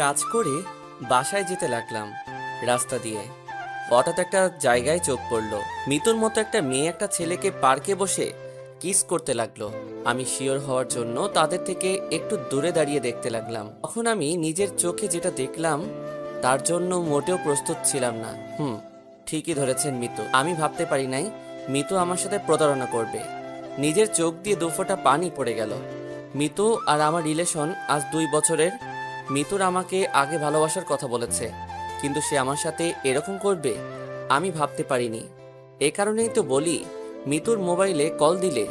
কাজ করে বাসায় যেতে লাগলাম। রাস্তা দিয়ে হঠাৎ একটা জায়গায় চোখ পড়লো। মিতুর মতো একটা মেয়ে একটা ছেলেকে পার্কে বসে কিস করতে লাগলো। আমি শিওর হওয়ার জন্য তাদের থেকে একটু দূরে দাঁড়িয়ে দেখতে লাগলাম। তখন আমি নিজের চোখে যেটা দেখলাম তার জন্য মোটেও প্রস্তুত ছিলাম না। ঠিকই ধরেছেন মিতু। আমি ভাবতে পারি নাই মিতু আমার সাথে প্রতারণা করবে। নিজের চোখ দিয়ে দুফোঁটা পানি পড়ে গেল। মিতু আর আমার রিলেশন আজ 2 বছরের। মিতুর আমাকে আগে ভালোবাসার কথা বলেছে, কিন্তু সে আমার সাথে এরকম করবে আমি ভাবতে পারিনি। এ কারণেই তো বলি মিতুর মোবাইলে কল দিলে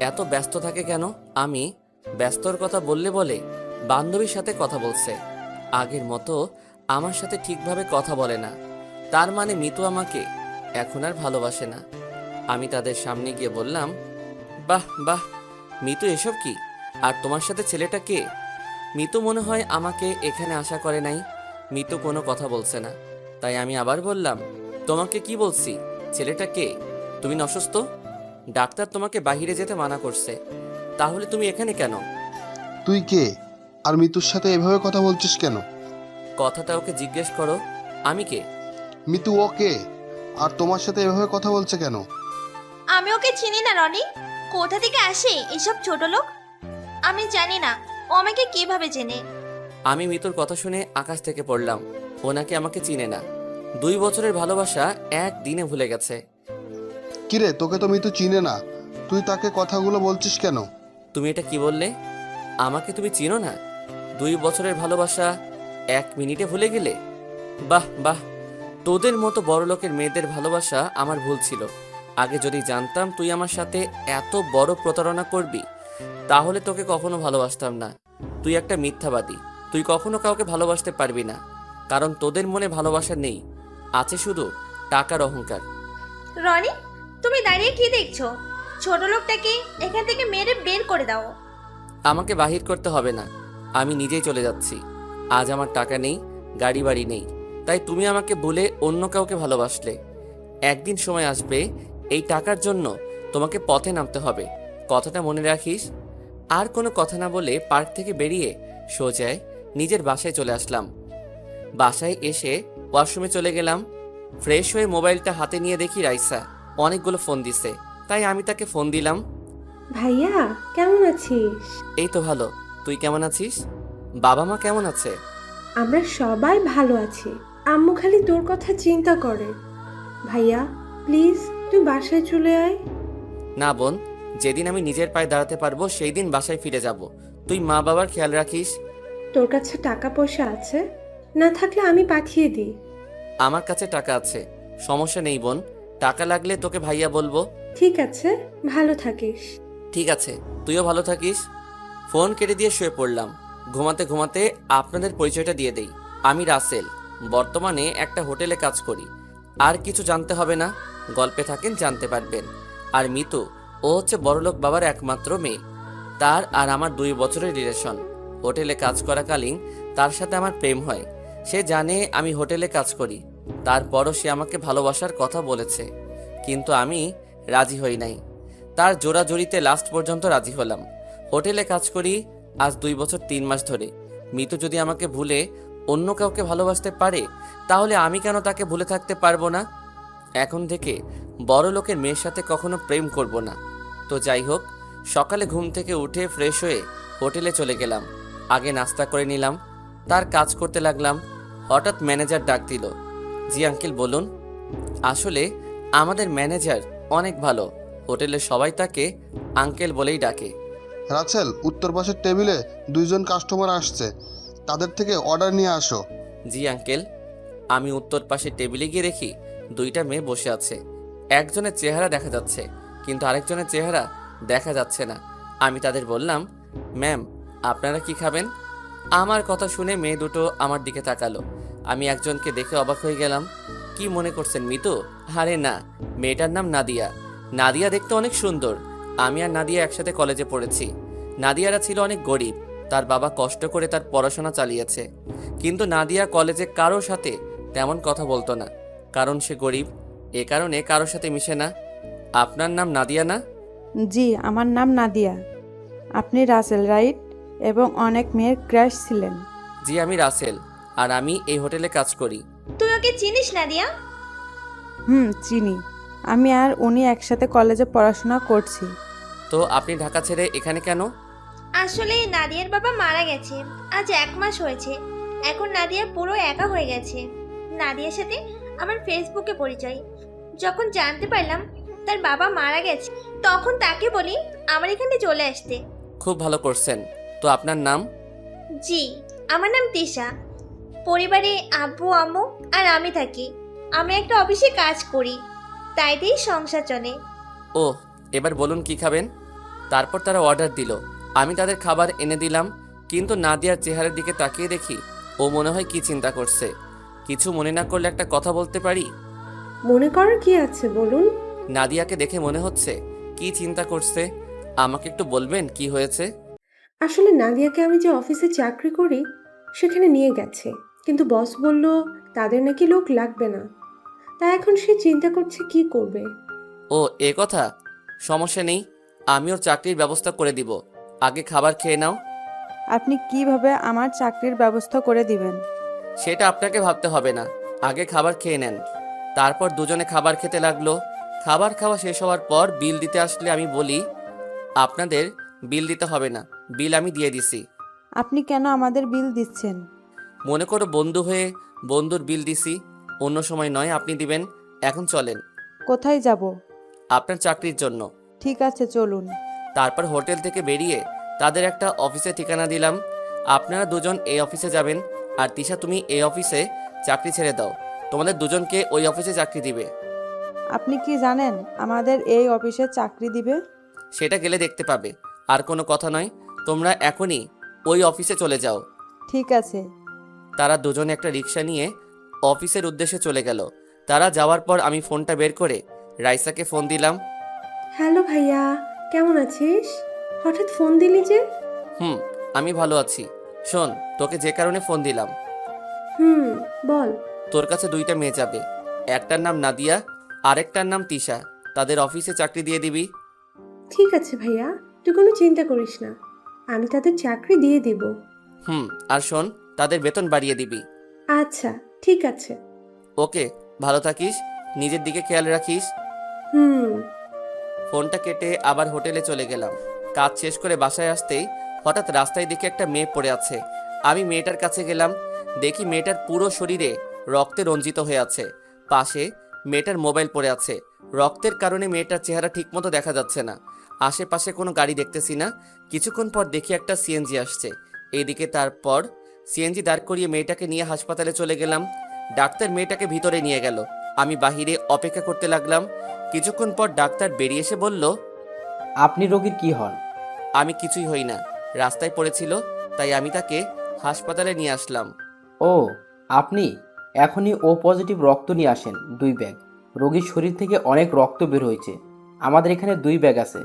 এত ব্যস্ত থাকে কেন। আমি ব্যস্তর কথা বললে বলে বান্ধবীর সাথে কথা বলছে, আগের মতো আমার সাথে ঠিকভাবে কথা বলে না। তার মানে মিতু আমাকে এখন আর ভালোবাসে না। আমি তাদের সামনে গিয়ে বললাম, বাহ বাহ মিতু, এসব কি? আর তোমার সাথে ছেলেটা কে? মিতু মনে হয় আমাকে এখানে আশা করে নাই। মিতু কোনো কথা বলছে না। তাই আমি আবার বললাম, তোমাকে কি বলছি, ছেলেটা কে? তুমি না অসুস্থ? ডাক্তার তোমাকে বাইরে যেতে মানা করছে, তাহলে তুমি এখানে কেন? তুই কে? আর মিতুর সাথে এভাবে কথা বলছিস কেন? কথাটা ওকে জিজ্ঞেস করো, আমি কে। মিতু ও কে? আর তোমার সাথে এভাবে কথা বলছে কেন? আমি ওকে চিনি না রনি। কোথা থেকে আসে এসব ছোট লোক? আমি জানি না ও আমাকে কিভাবে চেনে। আমি মিতুর কথা শুনে আকাশ থেকে পড়লাম। ও নাকি আমাকে চিনে না। 2 বছরের ভালোবাসা একদিনে ভুলে গেছে। কিরে, তোকে তো মিতু চিনে না, তুই তাকে কথাগুলো বলছিস কেন? তুমি এটা কি বললে? আমাকে তুমি চিনো না? 2 বছরের ভালোবাসা 1 মিনিটে ভুলে গেলে? বাহ বাহ, তোদের মতো বড় লোকের মেয়েদের ভালোবাসা আমার ভুল ছিল। আগে যদি জানতাম তুই আমার সাথে এত বড় প্রতারণা করবি, তাহলে তোকে কখনো ভালোবাসতাম না। তুই একটা মিথ্যাবাদী। তুই কখনো কাউকে ভালোবাসতে পারবি না, কারণ তোদের মনে ভালোবাসা নেই, আছে শুধু টাকার অহংকার। রনি, তুমি দাঁড়িয়ে কি দেখছো? ছোট লোকটাকে এখান থেকে মেরে বের করে দাও। আমাকে বাহির করতে হবে না, আমি নিজেই চলে যাচ্ছি। আজ আমার টাকা নেই, গাড়ি বাড়ি নেই, তাই তুমি আমাকে বলে অন্য কাউকে ভালোবাসলে। একদিন সময় আসবে এই টাকার জন্য তোমাকে পথে নামতে হবে, কথাটা মনে রাখিস। আর কোনো কথা না বলে পার্ক থেকে বেরিয়ে সোজায় নিজের বাসায় চলে আসলাম। বাসায় এসে ওয়াশরুমে চলে গেলাম। ফ্রেশ হয়ে মোবাইলটা হাতে নিয়ে দেখি রাইসা অনেকগুলো ফোন দিছে, তাই আমি তাকে ফোন দিলাম। ভাইয়া, কেমন আছিস? এই তো ভালো, তুই কেমন আছিস? বাবা মা কেমন আছে? আমরা সবাই ভালো আছি। আম্মু খালি তোর কথা চিন্তা করে। ভাইয়া, প্লিজ তুই বাসায় চলে আয়। না বোন, যেদিন আমি নিজের পায়ে দাঁড়াতে পারবো সেই দিন বাসায় ফিরে যাব। তুই মা বাবার খেয়াল রাখিস। তোর কাছে টাকা পয়সা আছে? না থাকলে আমি পাঠিয়ে দিই। আমার কাছে টাকা আছে, সমস্যা নেই বোন। টাকা লাগলে তোকে ভাইয়া বলবো। ঠিক আছে, ভালো থাকিস। ঠিক আছে, তুইও ভালো থাকিস। ফোন কেটে দিয়ে শুয়ে পড়লাম। ঘুমাতে ঘুমাতে আপনাদের পরিচয়টা দিয়ে দেই। আমি রাসেল, বর্তমানে একটা হোটেলে কাজ করি। আর কিছু জানতে হবে না, গল্পে থাকেন জানতে পারবেন। আর মিতু, ও হচ্ছে বড়লোক বাবার একমাত্র মেয়ে। তার আর আমার 2 বছরের রিলেশন। হোটেলে কাজ করাকালীন তার সাথে আমার প্রেম হয়। সে জানে আমি হোটেলে কাজ করি, তারপরও সে আমাকে ভালোবাসার কথা বলেছে, কিন্তু আমি রাজি হই নাই। তার জোড়াজড়িতে লাস্ট পর্যন্ত রাজি হলাম। হোটেলে কাজ করি আজ 2 বছর 3 মাস ধরে। মিতু যদি আমাকে ভুলে অন্য কাউকে ভালোবাসতে পারে, তাহলে আমি কেন তাকে ভুলে থাকতে পারবো না? এখন থেকে বড় লোকের মেয়ের সাথে কখনো প্রেম করব না। তো যাই হোক, সকালে ঘুম থেকে উঠে ফ্রেশ হয়ে হোটেলে চলে গেলাম। আগে নাস্তা করে নিলাম, তার কাজ করতে লাগলাম। হঠাৎ ম্যানেজার ডাক দিল। জি আঙ্কেল বলুন। আসলে আমাদের ম্যানেজার অনেক ভালো, হোটেলের সবাই তাকে আঙ্কেল বলেই ডাকে। রাসেল, উত্তর পাশের টেবিলে 2জন কাস্টমার আসছে, তাদের থেকে অর্ডার নিয়ে আসো। জি আঙ্কেল। আমি উত্তর পাশে টেবিলে গিয়ে দেখি 2টা মেয়ে বসে আছে। একজনের চেহারা দেখা যাচ্ছে, কিন্তু আরেকজনের চেহারা দেখা যাচ্ছে না। আমি তাদের বললাম, ম্যাম আপনারা কি খাবেন? আমার কথা শুনে মেয়ে দুটো আমার দিকে তাকালো। আমি একজনকে দেখে অবাক হয়ে গেলাম। কি মনে করছেন মিতু? আরে না, মেয়েটার নাম নাদিয়া। নাদিয়া দেখতে অনেক সুন্দর। আমি আর নাদিয়া একসাথে কলেজে পড়েছি। নাদিয়ারা ছিল অনেক গরিব, তার বাবা কষ্ট করে তার পড়াশোনা চালিয়েছে। কিন্তু নাদিয়া কলেজে কারোর সাথে তেমন কথা বলতো না, কারণ সে গরিব। এ কারণে কারোর সাথে মিশে না। আপনার নাম নাদিয়া না? জি, আমার নাম নাদিয়া। আপনি রাসেল রাইট? এবং অনেক মেয়ের ক্রাশ ছিলেন। জি আমি রাসেল। আর আমি এই হোটেলে কাজ করি। তুই ওকে চিনিস নাদিয়া? হুম, চিনি। আমি আর উনি একসাথে কলেজে পড়াশোনা করছি। তো আপনি ঢাকা ছেড়ে এখানে কেন? আসলে নাদিয়ার বাবা মারা গেছে, আজ 1 মাস হয়েছে। এখন নাদিয়া পুরো একা হয়ে গেছে। নাদিয়ার সাথে আমার ফেসবুকে পরিচয়। যখন জানতে পারলাম তার বাবা মারা গেছে, তখন তাকে বলি আমার এখানে চলে আসতে। খুব ভালো করছেন। তো আপনার নাম? জি, আমার নাম তিশা। পরিবারে আব্বু আম্মু আর আমি থাকি। আমি একটা অফিসে কাজ করি, তাই দিয়েই সংসার চলে। ও, এবার বলুন কি খাবেন? তারপর তারা অর্ডার দিল। আমি তাদের খাবার এনে দিলাম, কিন্তু নাদিয়ার চেহারার দিকে তাকিয়ে দেখি ও মনে হয় কি চিন্তা করছে। কিছু মনে না করলে একটা কথা বলতে পারি? মনে করার কি আছে বলুন? নাদিয়াকে দেখে মনে হচ্ছে কি চিন্তা করছে। আমাকে একটু বলবেন কি হয়েছে? আসলে নাদিয়াকে আমি যে অফিসে চাকরি করি সেখানে নিয়ে গেছে, কিন্তু বস বলল তাদের নাকি লোক লাগবে না। তাই এখন সে চিন্তা করছে কি করবে। ও, এ কথা। সমস্যা নেই, আমি ওর চাকরির ব্যবস্থা করে দিব। আগে খাবার খেয়ে নাও। আপনি কিভাবে আমার চাকরির ব্যবস্থা করে দিবেন? সেটা আপনাকে ভাবতে হবে না, আগে খাবার খেয়ে নেন। তারপর দুজনে খাবার খেতে লাগলো। খাবার খাওয়া শেষ হওয়ার পর বিল দিতে আসলে আমি বলি, আপনাদের বিল দিতে হবে না, বিল আমি দিয়ে দিছি। আপনি কেন আমাদের বিল দিচ্ছেন? মনে করো বন্ধু হয়ে বন্ধুর বিল দিছি, অন্য সময় নয়, আপনি দিবেন। এখন চলেন। কোথায় যাব? আপনার চাকরির জন্য। ঠিক আছে, চলুন। তারপর হোটেল থেকে বেরিয়ে তাদের একটা অফিসে ঠিকানা দিলাম। আপনারা দুজন এই অফিসে যাবেন, আর তিশা তুমি এই অফিসে চাকরি ছেড়ে দাও। তোমাদের দুজনকে ওই অফিসে চাকরি দিবে। আপনি কি জানেন আমাদের এই অফিসে চাকরি দিবে? সেটা গেলে দেখতে পাবে। আর কোনো কথা নয়, তোমরা এখনই ওই অফিসে চলে যাও। ঠিক আছে। তারা দুজনে একটা রিক্সা নিয়ে অফিসের উদ্দেশ্যে চলে গেল। তারা যাওয়ার পর আমি ফোনটা বের করে রাইসাকে ফোন দিলাম। হ্যালো ভাইয়া, কেমন আছিস? হঠাৎ ফোন দিলি যে? আমি ভালো আছি। শোন, তোকে যে কারণে ফোন দিলাম, হুম, বল। তোর কাছে 2টা মেয়ে যাবে। একটার নাম নাদিয়া, আরেকটার নাম তিশা। তাদের অফিসে চাকরি দিয়ে দিবি। ঠিক আছে ভাইয়া, তুই কোনো চিন্তা করিস না, আমি তাদের চাকরি দিয়ে দিব। আর শোন, তাদের বেতন বাড়িয়ে দিবি। আচ্ছা, ঠিক আছে। ওকে, ভালো থাকিস, নিজের দিকে খেয়াল রাখিস। হুম। ফোনটা কেটে আবার হোটেলে চলে গেলাম। কাজ শেষ করে বাসায় আসতেই হঠাৎ রাস্তায় দেখে একটা মেয়ে পড়ে আছে। আমি মেয়েটার কাছে গেলাম, দেখি মেয়েটার পুরো শরীরে রক্তে রঞ্জিত হয়ে আছে। পাশে মেয়েটার মোবাইল পড়ে আছে। রক্তের কারণে মেয়েটার চেহারা ঠিকমতো দেখা যাচ্ছে না। আশেপাশে কোনো গাড়ি দেখতেছি না। কিছুক্ষণ পর দেখি একটা সিএনজি আসছে এইদিকে। তারপর সিএনজি দাঁড় করিয়ে মেয়েটাকে নিয়ে হাসপাতালে চলে গেলাম। ডাক্তার মেয়েটাকে ভিতরে নিয়ে গেল। আমি বাহিরে অপেক্ষা করতে লাগলাম। কিছুক্ষণ পর ডাক্তার বেরিয়ে এসে বলল, আপনি রোগীর কি হন? আমি কিছুই হই না, রাস্তায় পড়েছিল, তাই আমি তাকে হাসপাতালে নিয়ে আসলাম। ও, আপনি এখনই ও পজিটিভ রক্ত নিয়ে আসেন 2 ব্যাগ। রোগীর শরীর থেকে অনেক রক্ত বের হয়েছে। আমাদের এখানে 2 ব্যাগ আছে,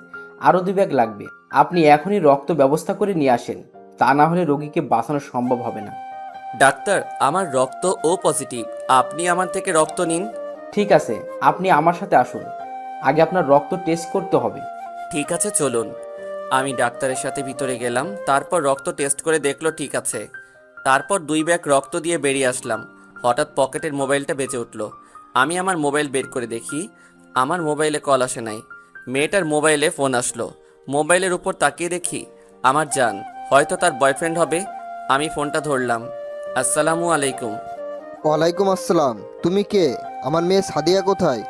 আরও 2 ব্যাগ লাগবে। আপনি এখনই রক্ত ব্যবস্থা করে নিয়ে আসেন, তা না হলে রোগীকে বাঁচানো সম্ভব হবে না। ডাক্তার, আমার রক্ত ও পজিটিভ, আপনি আমার থেকে রক্ত নিন। ঠিক আছে, আপনি আমার সাথে আসুন, আগে আপনার রক্ত টেস্ট করতে হবে। ঠিক আছে, চলুন। আমি ডাক্তারের সাথে ভিতরে গেলাম। তারপর রক্ত টেস্ট করে দেখলো ঠিক আছে। তারপর 2 ব্যাগ রক্ত দিয়ে বেরিয়ে আসলাম। হঠাৎ পকেটের মোবাইলটা বেজে উঠল। আমি আমার মোবাইল বের করে দেখি আমার মোবাইলে কল আসে নাই। মেয়েটার মোবাইলে ফোন আসলো। মোবাইলের উপর তাকিয়ে দেখি আমার জান, হয়তো তার বয়ফ্রেন্ড হবে। আমি ফোনটা ধরলাম। আসসালামু আলাইকুম। ওয়ালাইকুম আসসালাম। তুমি কে? আমার মেয়ে সাদিয়া কোথায়?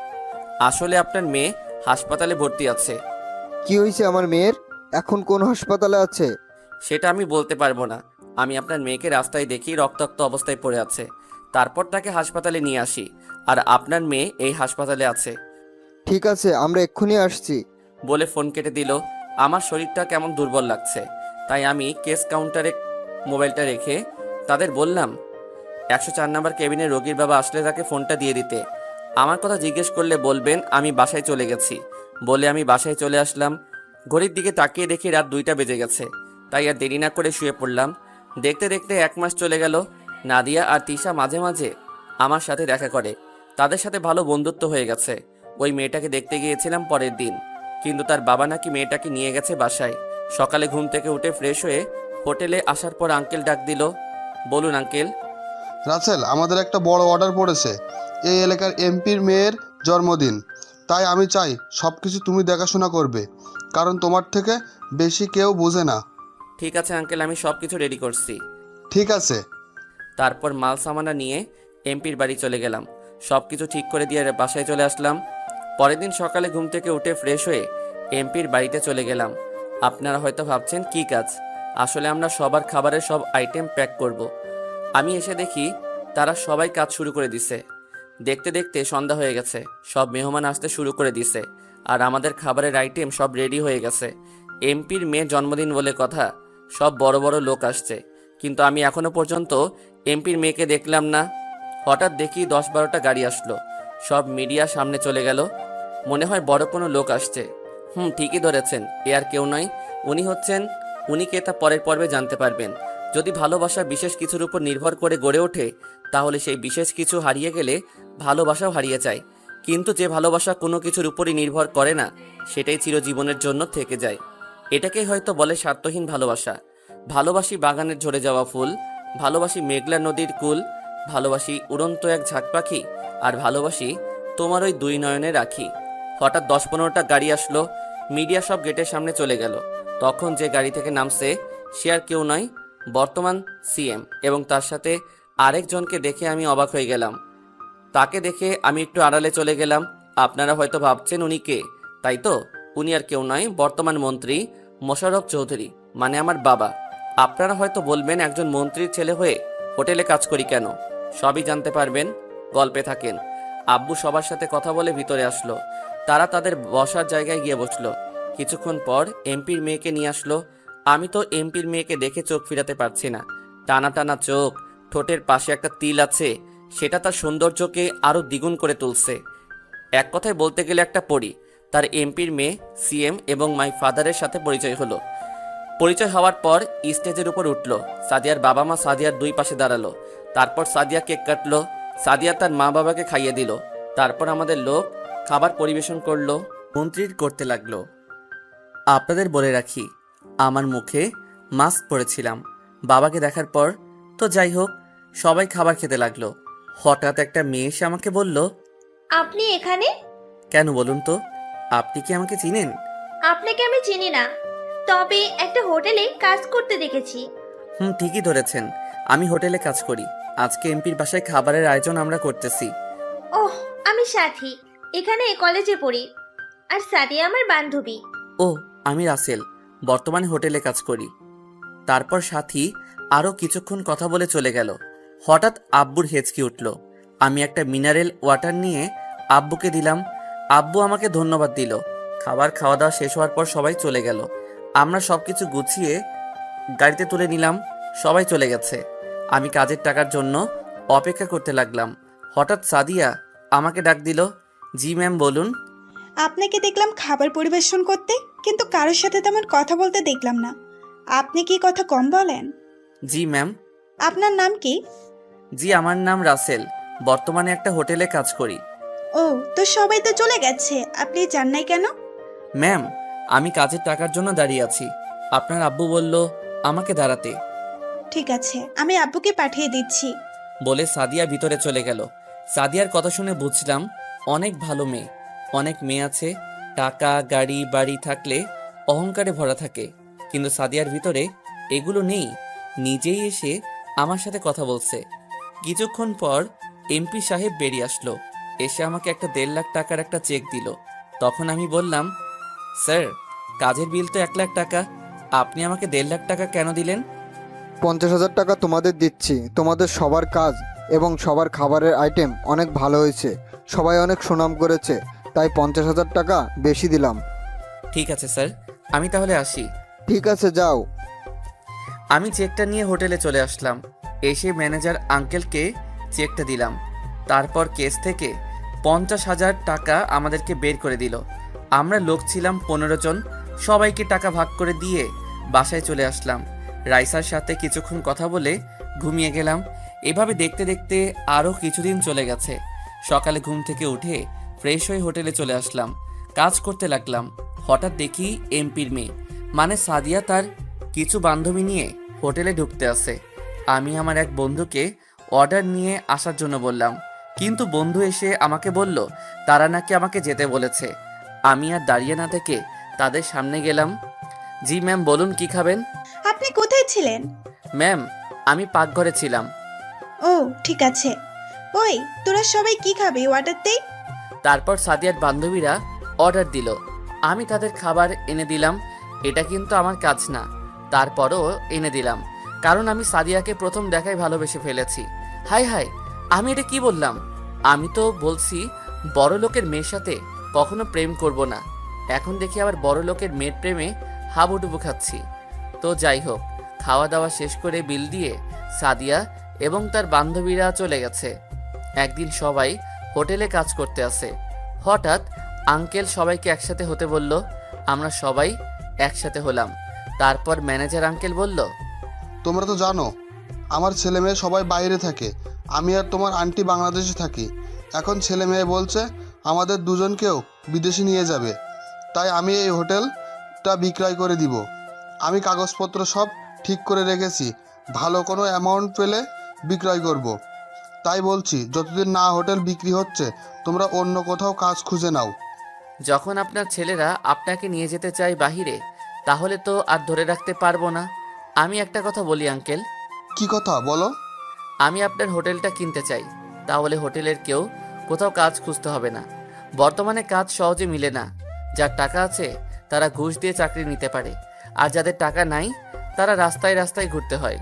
আসলে আপনার মেয়ে হাসপাতালে ভর্তি আছে। কি হয়েছে আমার মেয়ের? এখন কোন হাসপাতালে আছে? সেটা আমি বলতে পারবো না। আমি আপনার মেয়েকে রাস্তায় দেখি রক্তাক্ত অবস্থায় পড়ে আছে। তারপর তাকে হাসপাতালে নিয়ে আসি, আর আপনার মেয়ে এই হাসপাতালে আছে। ঠিক আছে, আমরা এক্ষুনি আসছি। বলে ফোন কেটে দিল। আমার শরীরটা কেমন দুর্বল লাগছে, তাই আমি কেস কাউন্টারে মোবাইলটা রেখে তাদের বললাম 104 নম্বর কেবিনে রোগীর বাবা আসলে তাকে ফোনটা দিয়ে দিতে। আমার কথা জিজ্ঞেস করলে বলবেন আমি বাসায় চলে গেছি। বলে আমি বাসায় চলে আসলাম। ঘড়ির দিকে তাকিয়ে দেখি রাত 2টা বেজে গেছে, তাই আর দেরি না করে শুয়ে পড়লাম। দেখতে দেখতে 1 মাস চলে গেল। নাদিয়া আর তিশা মাঝে মাঝে আমার সাথে দেখা করে। তাদের সাথে ভালো বন্ধুত্ব হয়ে গেছে। ওই মেয়েটাকে দেখতে গিয়েছিলাম পরের দিন, কিন্তু তার বাবা নাকি মেয়েটাকে নিয়ে গেছে বাসায়। সকালে ঘুম থেকে উঠে ফ্রেশ হয়ে হোটেলে আসার পর আঙ্কেল ডাক দিল। বলুন আঙ্কেল। রাসেল, আমাদের একটা বড় অর্ডার পড়েছে। এই এলাকার এমপির মেয়ের জন্মদিন, তাই আমি চাই সব কিছু তুমি দেখাশোনা করবে, কারণ তোমার থেকে বেশি কেউ বোঝে না। ঠিক আছে আঙ্কেল, আমি সব কিছু রেডি করছি। ঠিক আছে। তারপর মাল সামানা নিয়ে এমপির বাড়ি চলে গেলাম। সব কিছু ঠিক করে দিয়ে বাসায় চলে আসলাম। পরের দিন সকালে ঘুম থেকে উঠে ফ্রেশ হয়ে এমপির বাড়িতে চলে গেলাম। আপনারা হয়তো ভাবছেন কী কাজ, আসলে আমরা সবার খাবারের সব আইটেম প্যাক করব। আমি এসে দেখি তারা সবাই কাজ শুরু করে দিছে। দেখতে দেখতে সন্ধ্যা হয়ে গেছে, সব মেহমান আসতে শুরু করে দিছে, আর আমাদের খাবারের আইটেম সব রেডি হয়ে গেছে। এমপির মেয়ের জন্মদিন বলে কথা, সব বড় বড় লোক আসছে, কিন্তু আমি এখনো পর্যন্ত এমপির মেয়েকে দেখলাম না। হঠাৎ দেখি 10-12টা গাড়ি আসলো, সব মিডিয়া সামনে চলে গেল। মনে হয় বড় কোনো লোক আসছে। ঠিকই ধরেছেন, এ আর কেউ নয়, উনি কে তা পরের পর্বে জানতে পারবেন। যদি ভালোবাসা বিশেষ কিছুর উপর নির্ভর করে গড়ে ওঠে, তাহলে সেই বিশেষ কিছু হারিয়ে গেলে ভালোবাসাও হারিয়ে যায়। কিন্তু যে ভালোবাসা কোনো কিছুর উপরই নির্ভর করে না, সেটাই চিরজীবনের জন্য থেকে যায়। এটাকেই হয়তো বলে স্বার্থহীন ভালোবাসা। ভালোবাসি বাগানের ঝরে যাওয়া ফুল, ভালোবাসি মেঘলা নদীর কুল, ভালোবাসি উড়ন্ত এক ঝাঁক পাখি, আর ভালোবাসি তোমার ওই দুই নয়নে রাখি। হঠাৎ 10-15টা গাড়ি আসলো, মিডিয়া সব গেটের সামনে চলে গেল। তখন যে গাড়ি থেকে নামছে সে আর কেউ নয়, বর্তমান সিএম, এবং তার সাথে আরেকজনকে দেখে আমি অবাক হয়ে গেলাম। তাকে দেখে আমি একটু আড়ালে চলে গেলাম। আপনারা হয়তো ভাবছেন উনি কে, তাই তো? উনি আর কেউ নয়, বর্তমান মন্ত্রী মোশাররফ চৌধুরী, মানে আমার বাবা। আপনারা হয়তো বলবেন একজন মন্ত্রীর ছেলে হয়ে হোটেলে কাজ করি কেন? সবই জানতে পারবেন, গল্পে থাকেন। আব্বু সবার সাথে কথা বলে ভিতরে আসলো। তারা তাদের বসার জায়গায় গিয়ে বসলো। কিছুক্ষণ পর এমপির মেয়েকে নিয়ে আসলো। আমি তো এমপির মেয়েকে দেখে চোখ ফিরাতে পারছি না। টানা টানা চোখ, ঠোঁটের পাশে একটা তিল আছে, সেটা তার সৌন্দর্যকে আরো দ্বিগুণ করে তুলছে। এক কথায় বলতে গেলে একটা পরী। তার এমপির মেয়ে সিএম এবং মাই ফাদারের সাথে পরিচয় হলো। পরিচয় হওয়ার পর স্টেজের উপর উঠলো। সাদিয়ার বাবা মা সাদিয়ার দুই পাশে দাঁড়ালো। তারপর সাদিয়া কেক কাটলো। সাদিয়া তার মা বাবাকে খাইয়ে দিল। তারপর আমাদের লোক খাবার পরিবেশন করলো। মন্ত্রীর করতে লাগলো। আপনাদের বলে রাখি, আমার মুখে মাস্ক পরেছিলাম বাবাকে দেখার পর। তো যাই হোক, সবাই খাবার খেতে লাগলো। হঠাৎ একটা মেয়ে এসে আমাকে বলল, আপনি এখানে? কেন বলুন তো, আপনি কি আমাকে চিনেন? আপনাকে আমি চিনি না, তবে একটা হোটেলে কাজ করতে দেখেছি। ঠিকই ধরেছেন, আমি হোটেলে কাজ করি। আজকে এমপির বাসায় খাবারের আয়োজন আমরা করতেছি। ওহ, আমি সাথী, এখানে কলেজে পড়ি। আর সাদিয়া আমার বান্ধবী। ও, আমি রাসেল, বর্তমানে হোটেলে কাজ করি। তারপর সাথী আরও কিছুক্ষণ কথা বলে চলে গেল। হঠাৎ আব্বুর হেঁচকি উঠল। আমি একটা মিনারেল ওয়াটার নিয়ে আব্বুকে দিলাম। আব্বু আমাকে ধন্যবাদ দিল। খাবার খাওয়া দাওয়া শেষ হওয়ার পর সবাই চলে গেল। আমরা সব কিছু গুছিয়ে গাড়িতে তুলে নিলাম। সবাই চলে গেছে। আমি কাজের টাকার জন্য অপেক্ষা করতে লাগলাম। হঠাৎ সাদিয়া আমাকে ডাক দিল। জি ম্যাম, বলুন। আপনাকে দেখলাম খাবার পরিবেশন করতে, কিন্তু কারোর সাথে তেমন কথা বলতে দেখলাম না। আপনি কি কথা কম বলেন? জি ম্যাম। আপনার নাম কি? জি, আমার নাম রাসেল, বর্তমানে একটা হোটেলে কাজ করি। ও, তো সবাই তো চলে গেছে, আপনি যান নাই কেন? ম্যাম, আমি কাজের টাকার জন্য দাঁড়িয়ে আছি। আপনার আব্বু বলল আমাকে দাঁড়াতে। ঠিক আছে, আমি আব্বুকে পাঠিয়ে দিচ্ছি। বলে সাদিয়া ভিতরে চলে গেল। সাদিয়ার কথা শুনে বুঝলাম অনেক ভালো মেয়ে। অনেক মেয়ে আছে, টাকা গাড়ি বাড়ি থাকলে অহংকারে ভরা থাকে, কিন্তু সাদিয়ার ভিতরে এগুলো নেই। নিজেই এসে আমার সাথে কথা বলছে। কিছুক্ষণ পর এমপি সাহেব বেরিয়ে আসলো। এসে আমাকে একটা 1.5 লাখ টাকার একটা চেক দিল। তখন আমি বললাম, স্যার, কাজের বিল তো 1 লাখ টাকা, আপনি আমাকে 1.5 লাখ টাকা কেন দিলেন? 50,000 টাকা তোমাদের দিচ্ছি। তোমাদের সবার কাজ এবং সবার খাবারের আইটেম অনেক ভালো হয়েছে, সবাই অনেক সুনাম করেছে, তাই 50,000 টাকা বেশি দিলাম। ঠিক আছে স্যার, আমি তাহলে আসি। ঠিক আছে, যাও। আমি চেকটা নিয়ে হোটেলে চলে আসলাম। এসে ম্যানেজার আঙ্কেলকে চেকটা দিলাম। তারপর কেস থেকে 50,000 টাকা আমাদেরকে বের করে দিল। আমরা লোক ছিলাম 15 জন। সবাইকে টাকা ভাগ করে দিয়ে বাসায় চলে আসলাম। রাইসার সাথে কিছুক্ষণ কথা বলে ঘুমিয়ে গেলাম। এভাবে দেখতে দেখতে আরও কিছুদিন চলে গেছে। সকালে ঘুম থেকে উঠে ফ্রেশ হয়ে হোটেলে চলে আসলাম। কাজ করতে লাগলাম। হঠাৎ দেখি এমপির মেয়ে, মানে সাদিয়া, তার কিছু বান্ধবী নিয়ে হোটেলে ঢুকতে আসে। আমি আমার এক বন্ধুকে অর্ডার নিয়ে আসার জন্য বললাম, কিন্তু বন্ধু এসে আমাকে বলল তারা নাকি আমাকে যেতে বলেছে। আমি আর দাঁড়িয়ে না থেকে তাদের সামনে গেলাম। জি ম্যাম, বলুন কি খাবেন? আপনি কোথায় ছিলেন? ম্যাম, আমি পাকঘরে ছিলাম। ও ঠিক আছে। ওই তোরা সবাই কি খাবে, অর্ডার দে। তারপর সাদিয়ার বান্ধবীরা অর্ডার দিল, আমি তাদের খাবার এনে দিলাম। এটা কিন্তু আমার কাজ না, তারপরও এনে দিলাম, কারণ আমি সাদিয়াকে প্রথম দেখায় ভালোবেসে ফেলেছি। হাই হাই, আমি এটা কি বললাম? আমি তো বলছি বড় লোকের মেয়ের সাথে কখনো প্রেম করব না। এখন দেখি আবার বড় লোকের মেয়ের প্রেমে হাবুডুবু খাচ্ছি। তো যাই হোক, খাওয়া দাওয়া শেষ করে বিল দিয়ে সাদিয়া এবং তার বান্ধবীরা চলে গেছে। একদিন সবাই হোটেলে কাজ করতে আসে। হঠাৎ আঙ্কেল সবাইকে একসাথে হতে বলল। আমরা সবাই একসাথে হলাম। তারপর ম্যানেজার আঙ্কেল বলল, তোমরা তো জানো আমার ছেলে মেয়ে সবাই বাইরে থাকে, আমি আর তোমার আন্টি বাংলাদেশে থাকি। এখন ছেলে মেয়ে বলছে আমাদের দুজনকেও বিদেশে নিয়ে যাবে, তাই আমি এই হোটেলটা বিক্রয় করে দিব। আমি কাগজপত্র সব ঠিক করে রেখেছি, ভালো কোনো অ্যামাউন্ট পেলে বিক্রয় করব। তাই বলছি যতদিন না হোটেল বিক্রি হচ্ছে তোমরা অন্য কোথাও কাজ খুঁজে নাও। যখন আপনার ছেলেরা আপনাকে নিয়ে যেতে চায় বাহিরে, তাহলে তো আর ধরে রাখতে পারবো না। আমি একটা কথা বলি আঙ্কেল, কি কথা বলো? আমি আপনার হোটেলটা কিনতে চাই, তাহলে হোটেলের কেউ কোথাও কাজ খুঁজতে হবে না। বর্তমানে কাজ সহজে মিলে না। যার টাকা আছে তারা ঘুষ দিয়ে চাকরি নিতে পারে, আর যাদের টাকা নাই তারা রাস্তায় রাস্তায় ঘুরতে হয়।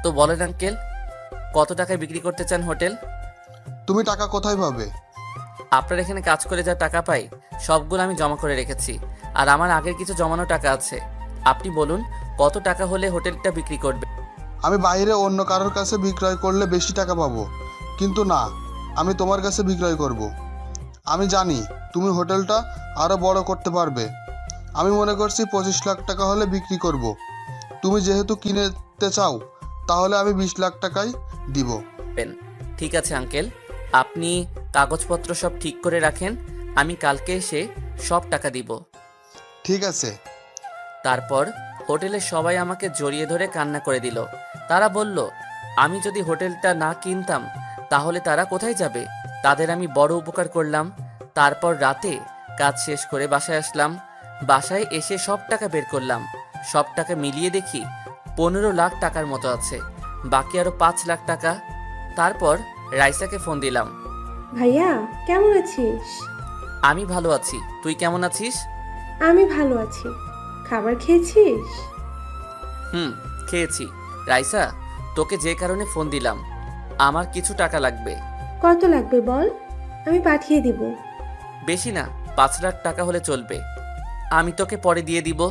তো বলেন আঙ্কেল, কত টাকায় বিক্রি করতে চান হোটেল? তুমি টাকা কোথায় পাবে? আপনার এখানে কাজ করে যা টাকা পাই সবগুলো আমি জমা করে রেখেছি, আর আমার আগের কিছু জমানো টাকা আছে। আপনি বলুন কত টাকা হলে হোটেলটা বিক্রি করবে? আমি বাইরে অন্য কারোর কাছে বিক্রয় করলে বেশি টাকা পাবো, কিন্তু না, আমি তোমার কাছে বিক্রয় করব। আমি জানি তুমি হোটেলটা আরও বড় করতে পারবে। আমি মনে করছি 25 লাখ টাকা হলে বিক্রি করব। তুমি যেহেতু কিনতে চাও তাহলে আমি 20 লাখ টাকাই দিব। ঠিক আছে আঙ্কেল, আপনি কাগজপত্র সব ঠিক করে রাখেন, আমি কালকে এসে সব টাকা দিব। ঠিক আছে। তারপর হোটেলের সবাই আমাকে জড়িয়ে ধরে কান্না করে দিল। তারা বলল আমি যদি হোটেলটা না কিনতাম তাহলে তারা কোথায় যাবে। তাদের আমি বড় উপকার করলাম। তারপর রাতে কাজ শেষ করে বাসায় আসলাম। বাসায় এসে সব টাকা বের করলাম। সব টাকা মিলিয়ে দেখি 15 লাখ টাকার মতো আছে, বাকি আরো 5 লাখ টাকা। তারপর রাইসাকে ফোন দিলাম। ভাইয়া কেমন আছিস? আমি ভালো আছি, তুই কেমন আছিস? আমি ভালো আছি। খাবার খেয়েছিস? খেয়েছি। রাইসা, তোকে যে কারণে ফোন দিলাম, আমার কিছু টাকা লাগবে। কত লাগবে বল, আমি পাঠিয়ে দিব। বেশি না, 5 লাখ টাকা হলে চলবে। আমি তোকে পরে দিয়ে দিব।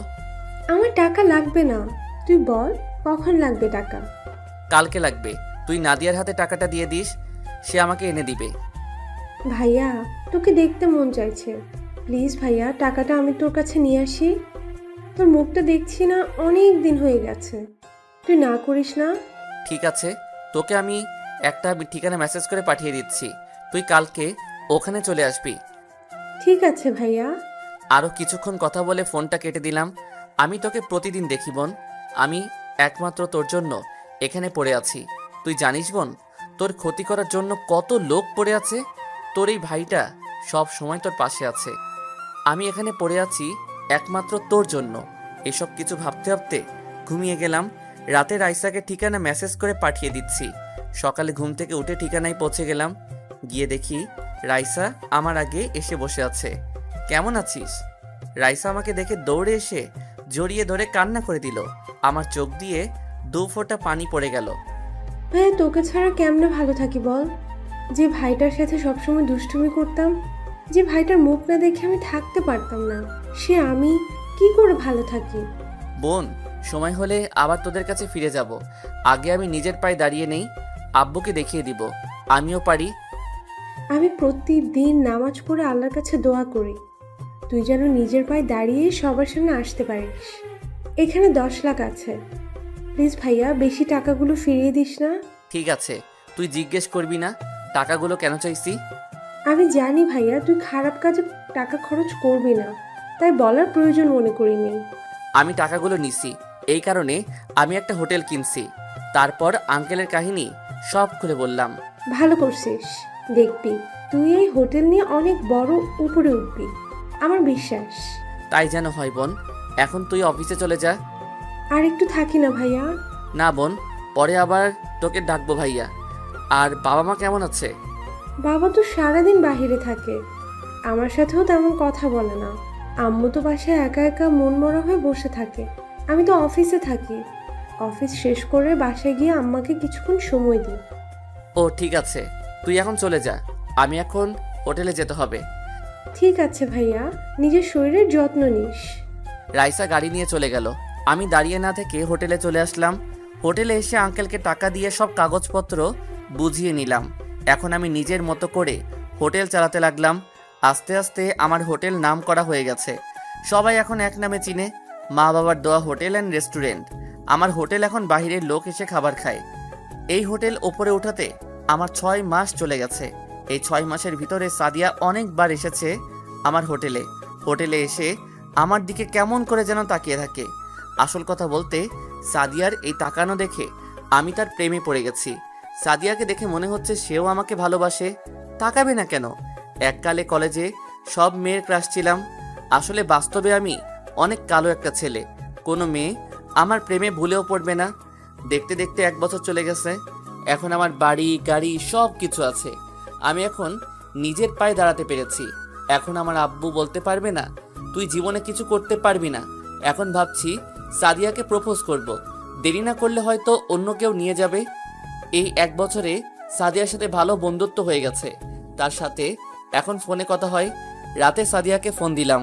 আমার টাকা লাগবে না, তুই বল কখন লাগবে টাকা। কালকে লাগবে। তুই নাদিয়ার হাতে টাকাটা দিয়ে দিস, সে আমাকে এনে দিবে। ভাইয়া তোকে দেখতে মন চাইছে, প্লিজ ভাইয়া টাকাটা আমি তোর কাছে নিয়ে আসি। তোর মুখটা দেখছি না, অনেক দিন হয়ে গেছে, তুই না করিস না। ঠিক আছে, তোকে আমি একটা ঠিকানা মেসেজ করে পাঠিয়ে দিচ্ছি, তুই কালকে ওখানে চলে আসবি। ঠিক আছে ভাইয়া। আরও কিছুক্ষণ কথা বলে ফোনটা কেটে দিলাম। আমি তোকে প্রতিদিন দেখি বোন, আমি একমাত্র তোর জন্য এখানে পড়ে আছি। তুই জানিস বোন, তোর ক্ষতি করার জন্য কত লোক পড়ে আছে। তোর এই ভাইটা সব সময় তোর পাশে আছে। আমি এখানে পড়ে আছি একমাত্র তোর জন্য। এসব কিছু ভাবতে ভাবতে ঘুমিয়ে গেলাম। রাতে রাইসাকে ঠিকানা মেসেজ করে পাঠিয়ে দিচ্ছি। সকালে ঘুম থেকে উঠে ঠিকানায় পৌঁছে গেলাম। গিয়ে দেখি রাইসা আমার আগে এসে বসে আছে। কেমন আছিস? রাইসা আমাকে দেখে দৌড়ে এসে জড়িয়ে ধরে কান্না করে দিল। আমার চোখ দিয়ে 2 ফোঁটা পানি পড়ে গেল। ভাইয়া তোকে ছাড়া কেমনে ভালো থাকি বল। যে ভাইটার সাথে সবসময় দুষ্টুমি করতাম, যে ভাইটার মুখ না দেখে আমি থাকতে পারতাম না, সে আমি কি করে ভালো থাকি। বোন, সময় হলে আবার তোদের কাছে ফিরে যাব। আগে আমি নিজের পায়ে দাঁড়িয়ে নেই, আব্বুকে দেখিয়ে দিব আমিও পারি। আমি প্রতিদিন নামাজ পড়ে আল্লাহর কাছে দোয়া করি তুই যেন নিজের পায়ে দাঁড়িয়ে সবার সামনে আসতে পারিস। এখানে 10 লাখ আছে, প্লিজ ভাইয়া বেশি টাকাগুলো ফিরিয়ে দিস না। ঠিক আছে, তুই জিজ্ঞেস করবি না টাকাগুলো কেন চাইছি? আমি জানি ভাইয়া তুই খারাপ কাজে টাকা খরচ করবি না, তাই বলার প্রয়োজন মনে করিনি। আমি টাকাগুলো নিছি এই কারণে আমি একটা হোটেল কিনছি। তারপর আঙ্কেলের কাহিনী সব খুলে বললাম। ভালো করছিস, দেখবি তুই এই হোটেল নিয়ে অনেক বড় উপরে উঠবি, আমার বিশ্বাস। তাই যেন হয় বোন, এখন তুই অফিসে চলে যা। আর একটু থাকি না ভাইয়া? না বোন, পরে আবার তোকে ডাকবো ভাইয়া। আর বাবা মা কেমন আছে? বাবা তো সারাদিন বাইরে থাকে, আমার সাথেও তেমন কথা বলে না। আম্মু তো বাসায় একা একা মন মরা হয়ে বসে থাকে। আমি তো অফিসে থাকি, অফিস শেষ করে বাসায় গিয়ে আম্মাকে কিছুক্ষণ সময় দিই। ও ঠিক আছে, তুই এখন চলে যা, আমি এখন হোটেলে যেতে হবে। ঠিক আছে ভাইয়া, নিজের শরীরের যত্ন নিস। রাইসা গাড়ি নিয়ে চলে গেল। আমি দাঁড়িয়ে না থেকে হোটেলে চলে আসলাম। হোটেলে এসে আঙ্কেলকে টাকা দিয়ে সব কাগজপত্র বুঝিয়ে নিলাম। এখন আমি নিজের মতো করে হোটেল চালাতে লাগলাম। আস্তে আস্তে আমার হোটেল নাম করা হয়ে গেছে, সবাই এখন এক নামে চিনে, মা বাবার দেওয়া হোটেল অ্যান্ড রেস্টুরেন্ট। আমার হোটেল এখন বাইরের লোক এসে খাবার খায়। এই হোটেল ওপরে ওঠাতে আমার 6 মাস চলে গেছে। এই 6 মাসের ভিতরে সাদিয়া অনেকবার এসেছে আমার হোটেলে এসে আমার দিকে কেমন করে যেন তাকিয়ে থাকে। আসল কথা বলতে, সাদিয়ার এই তাকানো দেখে আমি তার প্রেমে পড়ে গেছি। সাদিয়াকে দেখে মনে হচ্ছে সেও আমাকে ভালোবাসে। তাকাবে না কেন? এককালে কলেজে সব মেয়ের ক্রাশ ছিলাম। আসলে বাস্তবে আমি অনেক কালো একটা ছেলে। কোনো মেয়ে আমার প্রেমে ভুলেও পড়বে না। দেখতে দেখতে 1 বছর চলে গেছে। এখন আমার বাড়ি গাড়ি সব কিছু আছে। আমি এখন নিজের পায়ে দাঁড়াতে পেরেছি। এখন আমার আব্বু বলতে পারবে না তুই জীবনে কিছু করতে পারবি না। এখন ভাবছি সাদিয়াকে প্রপোজ করব। দেরি না করলে হয়তো অন্য কেউ নিয়ে যাবে। এই 1 বছরে সাদিয়ার সাথে ভালো বন্ধুত্ব হয়ে গেছে। তার সাথে এখন ফোনে কথা হয়। রাতে সাদিয়াকে ফোন দিলাম।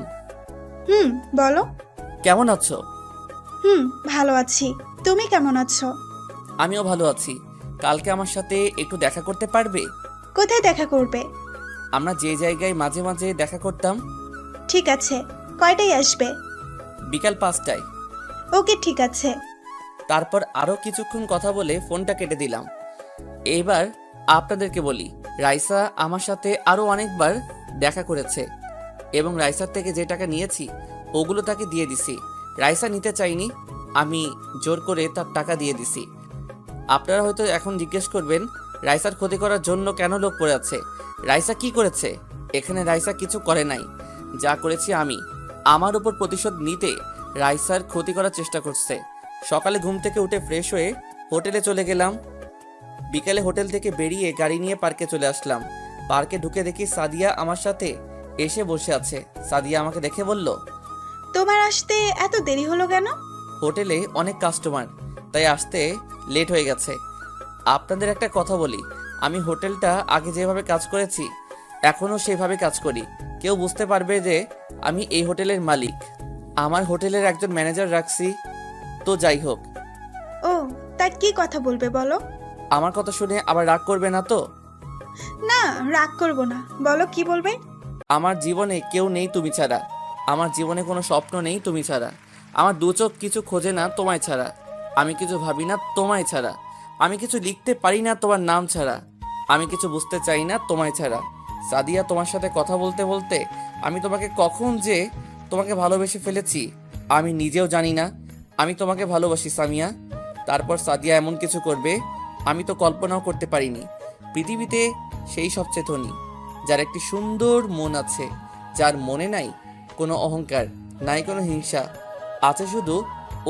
বলো। কেমন আছো? ভালো আছি, তুমি কেমন আছো? আমিও ভালো আছি। কালকে আমার সাথে একটু দেখা করতে পারবে? কোথায় দেখা করবে? আমরা যে জায়গায় মাঝে মাঝে দেখা করতাম। ঠিক আছে, কয়টায় আসবে? বিকাল 5টায়। ওকে, ঠিক আছে। তারপর আরও কিছুক্ষণ কথা বলে ফোনটা কেটে দিলাম। এবার আপনাদেরকে বলি, রাইসা আমার সাথে আরও অনেকবার দেখা করেছে এবং রাইসার থেকে যে টাকা নিয়েছি ওগুলো তাকে দিয়ে দিছি। রাইসা নিতে চাইনি, আমি জোর করে তার টাকা দিয়ে দিছি। আপনারা হয়তো এখন জিজ্ঞেস করবেন রাইসার ক্ষতি করার জন্য কেন লোক পড়ে আছে। রাইসা কি করেছে? এখানে রাইসা কিছু করে নাই। যা করেছি আমি, আমার উপর প্রতিশোধ নিতে রাইসার ক্ষতি করার চেষ্টা করছে। সকালে ঘুম থেকে উঠে ফ্রেশ হয়ে হোটেলে চলে গেলাম। বিকালে হোটেল থেকে বেরিয়ে গাড়ি নিয়ে পার্কে চলে আসলাম। পার্কে ঢুকে দেখি সাদিয়া আমার সাথে এসে বসে আছে। সাদিয়া আমাকে দেখে বলল, তোমার আসতে এত দেরি হলো কেন? হোটেলে অনেক কাস্টমার, তাই আসতে লেট হয়ে গেছে। আপনাদের একটা কথা বলি, আমি হোটেলটা আগে যেভাবে কাজ করেছি এখনও সেভাবে কাজ করি। কেউ বুঝতে পারবে যে আমি এই হোটেলের মালিক। আমার হোটেলের একজন ম্যানেজার রাখছি। তো যাই হোক, ও, তা কি কথা বলবে বলো? আমার কথা শুনে আবার রাগ করবে না তো? না, রাগ করব না, বলো কি বলবে। আমার জীবনে কেউ নেই তুমি ছাড়া। আমার জীবনে কোনো স্বপ্ন নেই তুমি ছাড়া। আমার দু চোখ কিছু খোঁজে না তোমায় ছাড়া। আমি কিছু ভাবি না তোমায় ছাড়া। আমি কিছু লিখতে পারি না তোমার নাম ছাড়া। আমি কিছু বুঝতে চাই না তোমায় ছাড়া। সাদিয়া, তোমার সাথে কথা বলতে বলতে আমি তোমাকে কখন যে তোমাকে ভালোবেসে ফেলেছি আমি নিজেও জানি না। আমি তোমাকে ভালোবাসি সামিয়া। তারপর সাদিয়া এমন কিছু করবে আমি তো কল্পনাও করতে পারিনি। পৃথিবীতে সেই সবচেয়ে ধনী, যার একটি সুন্দর মন আছে, যার মনে নাই কোনো অহংকার, নাই কোনো হিংসা, আছে শুধু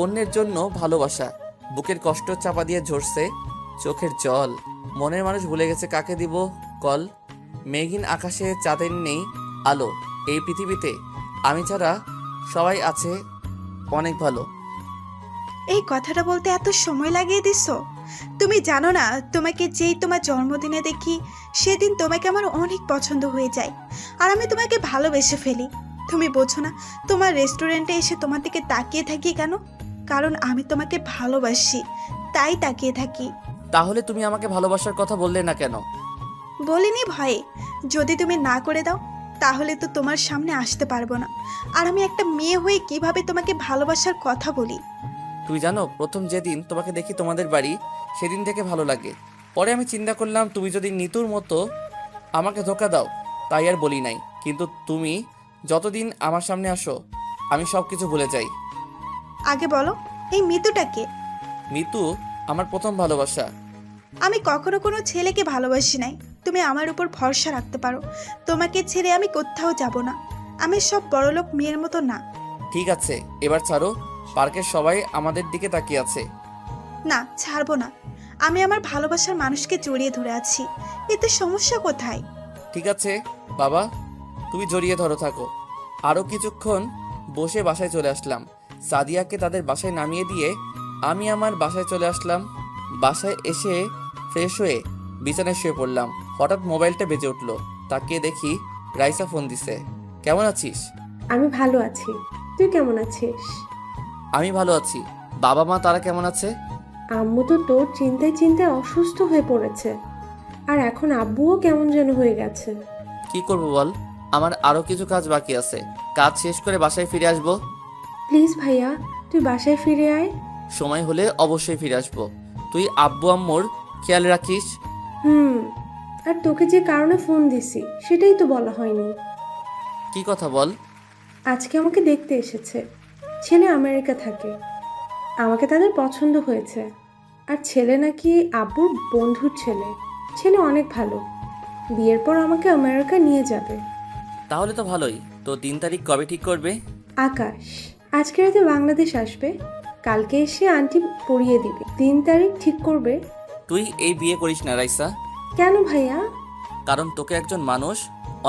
অন্যের জন্য ভালোবাসা। বুকের কষ্ট চাপা দিয়ে ঝরছে চোখের জল। মনের মানুষ ভুলে গেছে কাকে দিব কল। মেঘিন আকাশে চাঁদের নেই আলো। এই পৃথিবীতে আমি ছাড়া সবাই আছে অনেক ভালো। এই কথাটা বলতে এত সময় লাগিয়ে দিছো? তুমি জানো না, তোমাকে যেই তোমার জন্মদিনে দেখি সেদিন তোমাকে আমার অনেক পছন্দ হয়ে যায়, আর আমি তোমাকে ভালোবেসে ফেলি। তুমি বোঝো না, তোমার রেস্টুরেন্টে এসে তোমার দিকে তাকিয়ে থাকি কেন? কারণ আমি তোমাকে ভালোবাসি, তাই তাকিয়ে থাকি। তাহলে তুমি আমাকে ভালোবাসার কথা বললে না কেন? বলিনি ভয়ে। যদি তুমি না করে দাও তাহলে তো তোমার সামনে আসতে পারবো না, আর আমি একটা মেয়ে হয়ে কিভাবে তোমাকে ভালোবাসার কথা বলি। তুমি জানো, প্রথম যেদিন তোমাকে দেখি তোমাদের বাড়ি, সেদিন থেকে ভালো লাগে। পরে আমি চিন্তা করলাম তুমি যদি নিতুর মতো আমাকে ধোকা দাও, তাই আর বলি নাই। কিন্তু তুমি যতদিন আমার সামনে আসো আমি সব কিছু ভুলে যাই। আগে বলো, এই মিতুটাকে? মিতু আমার প্রথম ভালোবাসা। আমি কখনো কোনো ছেলেকে ভালোবাসি নাই। তুমি আমার উপর ভরসা রাখতে পারো। তোমাকে ছেড়ে আমি কোথাও যাব না। আমি সব বড়লোক মেয়ের মতো না। ঠিক আছে, এবার ছাড়ো। পার্কের সবাই আমাদের দিকে তাকিয়ে আছে। না, ছাড়বো না। আমি আমার ভালোবাসার মানুষকে জড়িয়ে ধরে আছি। এতে সমস্যা কোথায়? ঠিক আছে বাবা, তুমি জড়িয়ে ধরো থাকো। আরও কিছুক্ষণ বসে বাসায় চলে আসলাম। সাদিয়াকে তাদের বাসায় নামিয়ে দিয়ে আমি আমার বাসায় চলে আসলাম। বাসায় এসে ফ্রেশ হয়ে বিছানায় শুয়ে পড়লাম। হঠাৎ মোবাইলটা বেজে উঠলো। তাকিয়ে দেখি রাইসা ফোন দিছে। কেমন আছিস? আমি ভালো আছি, তুই কেমন আছিস? আমি ভালো আছি। বাবা মা তারা কেমন আছে? আম্মু তো তোর চিন্তায় চিন্তায় অসুস্থ হয়ে পড়েছে, আর এখন আব্বুও কেমন যেন হয়ে গেছে। কি করব বল, আমার আরও কিছু কাজ বাকি আছে। কাজ শেষ করে বাসায় ফিরে আসবো। প্লিজ ভাইয়া, তুই বাসায় ফিরে আয়। সময় হলে অবশ্যই ফিরে আসবো। তুই আব্বু আম্মুর খেয়াল রাখিস। আর তোকে যে কারণে ফোন দিছি সেটাই তো বলা হয়নি। কি কথা বল। আজকে আমাকে দেখতে এসেছে। ছেলে আমেরিকা থাকে, আমাকে তাদের পছন্দ হয়েছে। আর ছেলে নাকি আব্বুর বন্ধুর ছেলে। ছেলে অনেক ভালো, বিয়ের পর আমাকে আমেরিকা নিয়ে যাবে। তাহলে তো ভালোই। তো 3 তারিখ কবে ঠিক করবে? আকাশ আজকে রাতে বাংলাদেশ আসবে, কালকে এসে আন্টি পড়িয়ে দিবে। 3 তারিখ ঠিক করবে। তুই এই বিয়ে করিস না রাইসা। কেন ভাইয়া? কারণ তোকে একজন মানুষ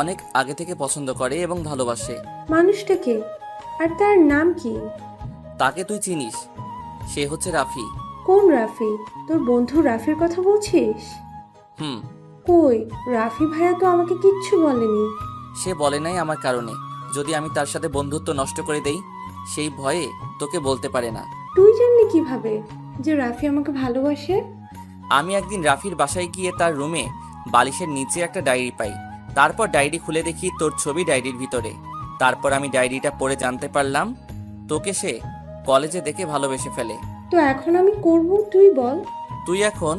অনেক আগে থেকে পছন্দ করে এবং ভালোবাসে। মানুষটাকে? আর তার নাম কি? তাকে তুই চিনিস, সে হচ্ছে রাফি। কোন রাফি? তোর বন্ধু রাফির কথা বলছিস? হুম। কই, রাফি ভাইয়া তো আমাকে কিচ্ছু বলেনি। সে বলে নাই আমার কারণে। যদি আমি তার সাথে বন্ধুত্ব নষ্ট করে দেই, সেই ভয়ে তোকে বলতে পারে না। তুই জানলি কিভাবে যে রাফি আমাকে ভালোবাসে? আমি একদিন রাফির বাসায় গিয়ে তার রুমে বালিশের নিচে একটা ডায়েরি পাই। তারপর ডায়েরি খুলে দেখি তোর ছবি ডায়েরির ভিতরে। তারপর আমি ডায়েরিটা পড়ে জানতে পারলাম তোকে সে কলেজে দেখে ভালোবেসে ফেলে। তো এখন আমি করব, তুই বল। তুই এখন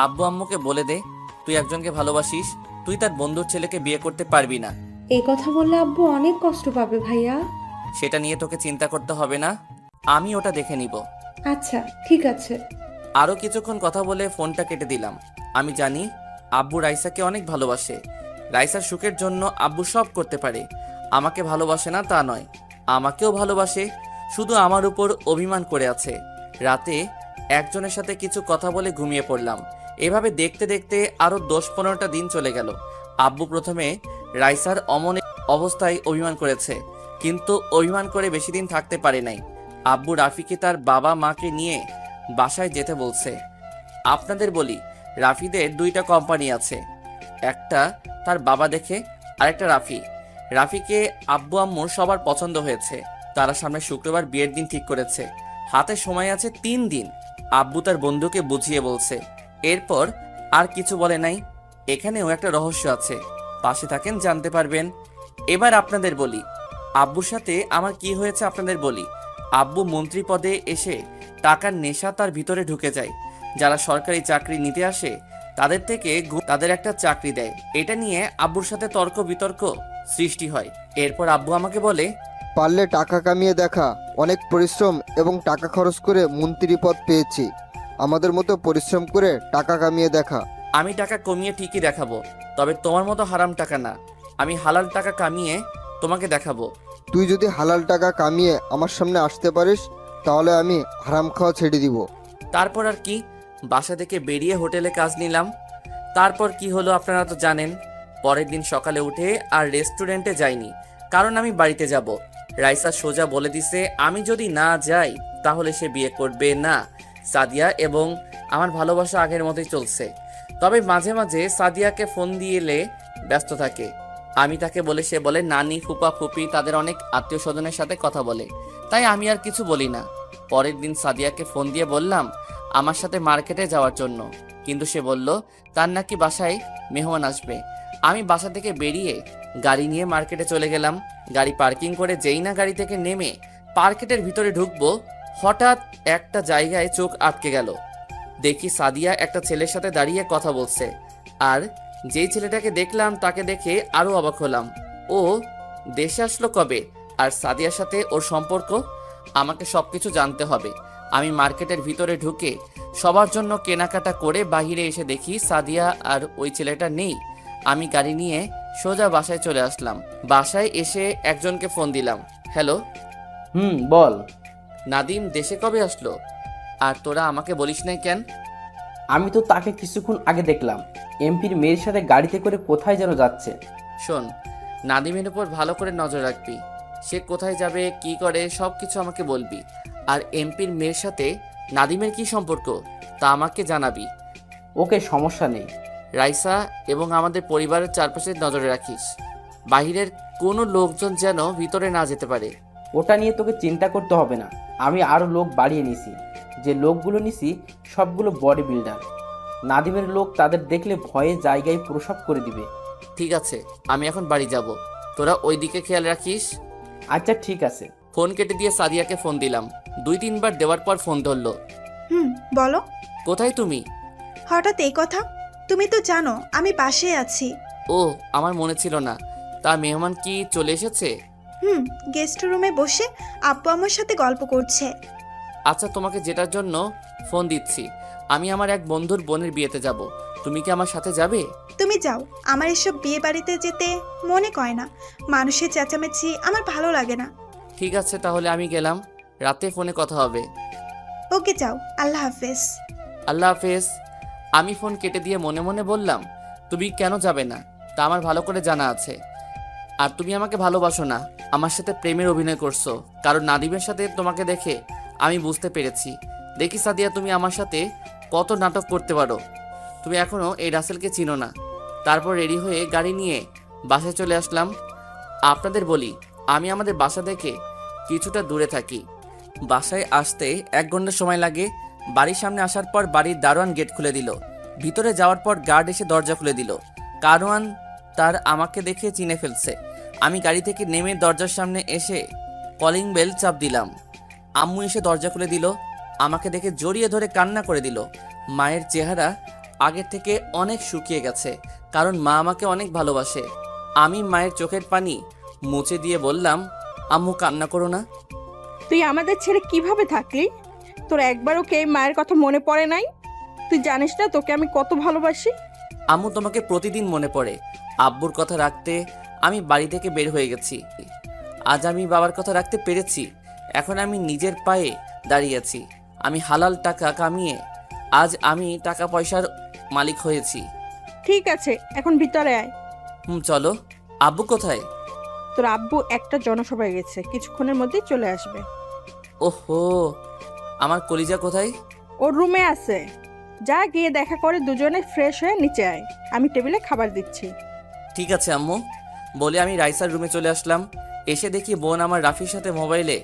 আব্বু আম্মুকে বলে দে তুই একজনকে ভালোবাসিস। তুই তার বন্ধুর ছেলেকে বিয়ে করতে পারবি না। এই কথা বললে আব্বু অনেক কষ্ট পাবে ভাইয়া। সেটা নিয়ে তোকে চিন্তা করতে হবে না, আমি ওটা দেখে নিব। আচ্ছা ঠিক আছে। আরও কিছুক্ষণ কথা বলে ফোনটা কেটে দিলাম। আমি জানি আব্বু রাইসাকে অনেক ভালোবাসে। রাইসার সুখের জন্য আব্বু সব করতে পারে। আমাকে ভালোবাসে না তা নয়, আমাকেও ভালোবাসে, শুধু আমার উপর অভিমান করে আছে। রাতে একজনের সাথে কিছু কথা বলে ঘুমিয়ে পড়লাম। এভাবে দেখতে দেখতে আরও 10-15টা দিন চলে গেল। আব্বু প্রথমে রাইসার অমনে অবস্থায় অভিমান করেছে, কিন্তু অভিমান করে বেশি দিন থাকতে পারে নাই। আব্বু রাফিকে তার বাবা মাকে নিয়ে বাসায় যেতে বলছে। আপনাদের বলি, রাফিদের 2টা কোম্পানি আছে, একটা তার বাবা দেখে, আরেকটা রাফি। রাফিকে আব্বু আম্মুর সবার পছন্দ হয়েছে। তারা সামনে শুক্রবার বিয়ের দিন ঠিক করেছে। হাতে সময় আছে 3 দিন। আব্বু তার বন্ধুকে বুঝিয়ে বলছে। এরপর আর কিছু বলে নাই। এখানেও একটা রহস্য আছে, পাশে থাকেন জানতে পারবেন। এবার আপনাদের বলি আব্বুর সাথে আমার কি হয়েছে। আপনাদের বলি, আব্বু মন্ত্রী পদে এসে টাকার নেশা তার ভিতরে ঢুকে যায়। যারা সরকারি চাকরি নিতে আসে তাদের থেকে তাদের একটা চাকরি দেয়। এটা নিয়ে আব্বুর সাথে তর্ক বিতর্ক সৃষ্টি হয়। এরপর আব্বু আমাকে বলে, পারলে টাকা কামিয়ে দেখা। অনেক পরিশ্রম এবং টাকা খরচ করে মন্ত্রী পদ পেয়েছি। আমাদের মতো পরিশ্রম করে টাকা কামিয়ে দেখা। আমি টাকা কমিয়ে ঠিকই দেখাবো, তবে তোমার মতো হারাম টাকা না। আমি হালাল টাকা কামিয়ে তোমাকে দেখাবো। তুই যদি হালাল টাকা কামিয়ে আমার সামনে আসতে পারিস তাহলে আমি হারাম খাওয়া ছেড়ে দিব। তারপর আর কি, বাসা থেকে বেরিয়ে হোটেলে কাজ নিলাম। তারপর কি হলো আপনারা তো জানেন। পরের দিন সকালে উঠে আর রেস্টুরেন্টে যাইনি, কারণ আমি বাড়িতে যাব। রাইসা সোজা বলে দিছে আমি যদি না যাই তাহলে সে বিয়ে করবে না। সাদিয়া এবং আমার ভালোবাসা আগের মতোই চলছে, তবে মাঝে মাঝে সাদিয়াকে ফোন দিয়েলে ব্যস্ত থাকে। আমি তাকে বলে সে বলে নানি ফুপা ফুপি তাদের অনেক আত্মীয় স্বজনের সাথে কথা বলে, তাই আমি আর কিছু বলি না। পরের দিন সাদিয়াকে ফোন দিয়ে বললাম আমার সাথে মার্কেটে যাওয়ার জন্য, কিন্তু সে বলল তার নাকি বাসায় মেহমান আসবে। আমি বাসা থেকে বেরিয়ে গাড়ি নিয়ে মার্কেটে চলে গেলাম। গাড়ি পার্কিং করে যেই না গাড়ি থেকে নেমে মার্কেটের ভিতরে ঢুকবো, হঠাৎ একটা জায়গায় চোখ আটকে গেল। দেখি সাদিয়া একটা ছেলের সাথে দাঁড়িয়ে কথা বলছে, আর যেই ছেলেটাকে দেখলাম তাকে দেখে আরো অবাক হলাম। ও দেশে আসলো কবে, আর সাদিয়ার সাথে ওর সম্পর্ক? আমাকে সবকিছু জানতে হবে। আমি মার্কেটের ভিতরে ঢুকে সবার জন্য কেনাকাটা করে বাইরে এসে দেখি সাদিয়া আর ওই ছেলেটা নেই। আমি গাড়ি নিয়ে সোজা বাসায় চলে আসলাম। বাসায় এসে একজনকে ফোন দিলাম। হ্যালো, বল। নাদিম দেশে কবে আসলো? আর তোরা আমাকে বলিস নাই কেন? আমি তো তাকে কিছুক্ষণ আগে দেখলাম এমপির মেয়ের সাথে গাড়িতে করে কোথায় যেন যাচ্ছে। শোন, নাদিমের উপর ভালো করে নজর রাখবি। সে কোথায় যাবে, কি করে, সব কিছু আমাকে বলবি। আর এমপির মেয়ের সাথে নাদিমের কি সম্পর্ক তা আমাকে জানাবি। ওকে, সমস্যা নেই। রাইসা এবং আমাদের পরিবারের চারপাশে নজরে রাখিস। বাহিরের কোনো লোকজন যেন ভিতরে না যেতে পারে। ওটা নিয়ে তোকে চিন্তা করতে হবে না। আমি আরও লোক বাড়িয়ে নিছি। যে লোকগুলো নিছি সবগুলো বডি বিল্ডার। নাদিমের লোক তাদের দেখলে ভয়ে জায়গায় প্রসব করে দিবে। ঠিক আছে, আমি এখন বাড়ি যাব। তোরা ওই দিকে খেয়াল রাখিস। আচ্ছা ঠিক আছে। ফোন কেটে দিয়ে সাদিয়াকে ফোন দিলাম। 2-3 বার দেওয়ার পর ফোন ধরলো। বলো। কোথায় তুমি? হঠাৎ এই কথা? তুমি তো জানো আমি পাশে আছি। ও, আমার মনে ছিল না। তা মেহমান কি চলে এসেছে? গেস্ট রুমে বসে আব্বু আমার সাথে গল্প করছে। আচ্ছা, তোমাকে যেটার জন্য ফোন দিচ্ছি, আমি আমার এক বন্ধুর বোনের বিয়েতে যাব। তুমি কি আমার সাথে যাবে? তুমি যাও, আমার এসব বিয়ে বাড়িতে যেতে মনে কয় না। মানুষের চেঁচামেচি আমার ভালো লাগে না। ঠিক আছে, তাহলে আমি গেলাম। রাতে ফোনে কথা হবে। ওকে, যাও। আল্লাহ হাফেজ। আল্লাহ হাফেজ। আমি ফোন কেটে দিয়ে মনে মনে বললাম, তুমি কেন যাবে না তা আমার ভালো করে জানা আছে। আর তুমি আমাকে ভালোবাসো না, আমার সাথে প্রেমের অভিনয় করছো। কারণ নাদিমের সাথে তোমাকে দেখে আমি বুঝতে পেরেছি। দেখি সাদিয়া, তুমি আমার সাথে কত নাটক করতে পারো। তুমি এখনও এই রাসেলকে চিনো না। তারপর রেডি হয়ে গাড়ি নিয়ে বাসায় চলে আসলাম। আপনাদের বলি, আমি আমাদের বাসা থেকে কিছুটা দূরে থাকি। বাসায় আসতে 1 ঘন্টা সময় লাগে। বাড়ির সামনে আসার পর বাড়ির দারোয়ান গেট খুলে দিল। ভিতরে যাওয়ার পর গার্ড এসে দরজা খুলে দিল। কারওয়ান তার আমাকে দেখে চিনে ফেলছে। আমি গাড়ি থেকে নেমে দরজার সামনে এসে কলিং বেল চাপ দিলাম। আম্মু এসে দরজা খুলে দিল। আমাকে দেখে জড়িয়ে ধরে কান্না করে দিল। মায়ের চেহারা আগের থেকে অনেক শুকিয়ে গেছে, কারণ মা আমাকে অনেক ভালোবাসে। আমি মায়ের চোখের পানি মুছে দিয়ে বললাম, আম্মু কান্না করো না। তুই আমাদের ছেড়ে কিভাবে থাকলি? তোর একবারও কে মায়ের কথা মনে পড়ে নাই? তুই জানিস না তোকে আমি কত ভালোবাসি? আম্মু, তোমাকে প্রতিদিন মনে পড়ে। আব্বুর কথা রাখতে আমি বাড়ি থেকে বের হয়ে গেছি। আজ আমি বাবার কথা রাখতে পেরেছি। এখন আমি নিজের পায়ে দাঁড়িয়েছি। আমি হালাল টাকা কামিয়ে আজ আমি টাকা পয়সার মালিক হয়েছি। ঠিক আছে, এখন ভিতরে আয়। চলো। আব্বু কোথায়? তোর আব্বু একটা জনসভায় গেছে, কিছুক্ষণের মধ্যেই চলে আসবে। ওহো, আমার কলিজা কোথায়? ওর রুমে আছে, যা গিয়ে দেখা করে দুজনে ফ্রেশ হয়ে নিচে আয়, আমি টেবিলে খাবার দিচ্ছি। ঠিক আছে আম্মু। বলে আমি রাইসার রুমে চলে আসলাম। এসে দেখি বোন আমার রাফির সাথে মোবাইলে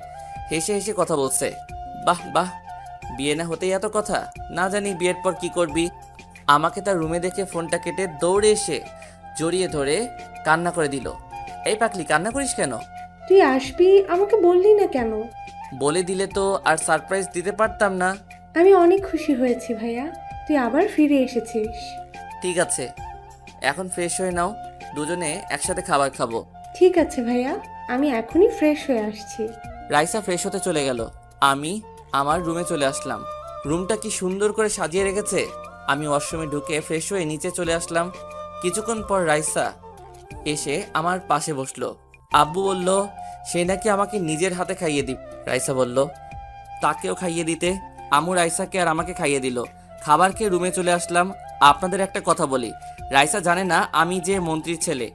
হেসে হেসে কথা বলছে। বাহ বাহ, বিয়ে না হতেই এত কথা। না জানি বিয়ের পর কি করবি। আমাকে তার রুমে দেখে ফোনটা কেটে দৌড়ে এসে জড়িয়ে ধরে কান্না করে দিল। এই পাকলি, কান্না করিস কেন? তুই আসবি, আমাকে বললি না কেন? বলে দিলে তো আর সারপ্রাইজ দিতে পারতাম না। আমি অনেক খুশি হয়েছি ভাইয়া, তুই আবার ফিরে এসেছিস। ঠিক আছে, এখন ফ্রেশ হয়ে নাও, দুজনে একসাথে খাবার খাবো। ঠিক আছে ভাইয়া, আমি এখনই ফ্রেশ হয়ে আসছি। রাইসা ফ্রেশ হতে চলে গেল। আমি আমার রুমে চলে আসলাম। রুমটা কি সুন্দর করে সাজিয়ে রেখেছে। আমি ওয়াশরুমে ঢুকে ফ্রেশ হয়ে নিচে চলে আসলাম। কিছুক্ষণ পর রাইসা এসে আমার পাশে বসলো। আব্বু বলল সে নাকি আমাকে নিজের হাতে খাইয়ে দিবে। রাইসা বলল তাকেও খাইয়ে দিতে। আম্মু রাইসাকে আর আমাকে খাইয়ে দিল। খাবার খেয়ে রুমে চলে আসলাম। আপনাদের একটা কথা বলি, রাইসা জানে না আমি যে মন্ত্রীর ছেলে।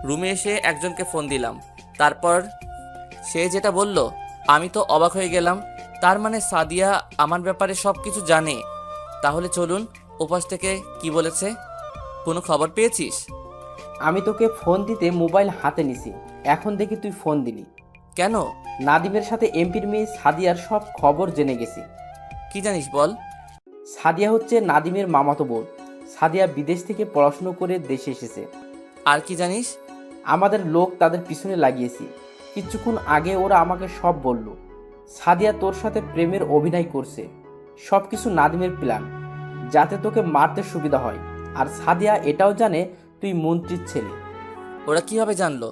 রুমে এসে একজনকে ফোন দিলাম। তারপর সে যেটা বলল আমি তো অবাক হয়ে গেলাম। তার মানে সাদিয়া আমার ব্যাপারে সব কিছু জানে। তাহলে চলুন ওপাশ থেকে কি বলেছে। কোনো খবর পেয়েছিস? আমি তোকে ফোন দিতে মোবাইল হাতে নিছি, এখন দেখি তুই ফোন দিলি কেন? নাদিমের সাথে এমপির মেয়ে সাদিয়ার সব খবর জেনে গেছি। কি জানিস বল। সাদিয়া হচ্ছে নাদিমের মামাতো বোন। সাদিয়া বিদেশ থেকে পড়াশুনো করে দেশে এসেছে। আর কি জানিস? আমাদের লোক তাদের পিছনে লাগিয়েছি। কিছুক্ষণ আগে ওরা আমাকে সব বলল। সাদিয়া তোর সাথে প্রেমের অভিনয় করছে। সব কিছু নাদিমের প্ল্যান, যাতে তোকে মারতে সুবিধা হয়। আর সাদিয়া এটাও জানে তুই মন্ত্রীর ছেলে। ওরা কিভাবে জানলো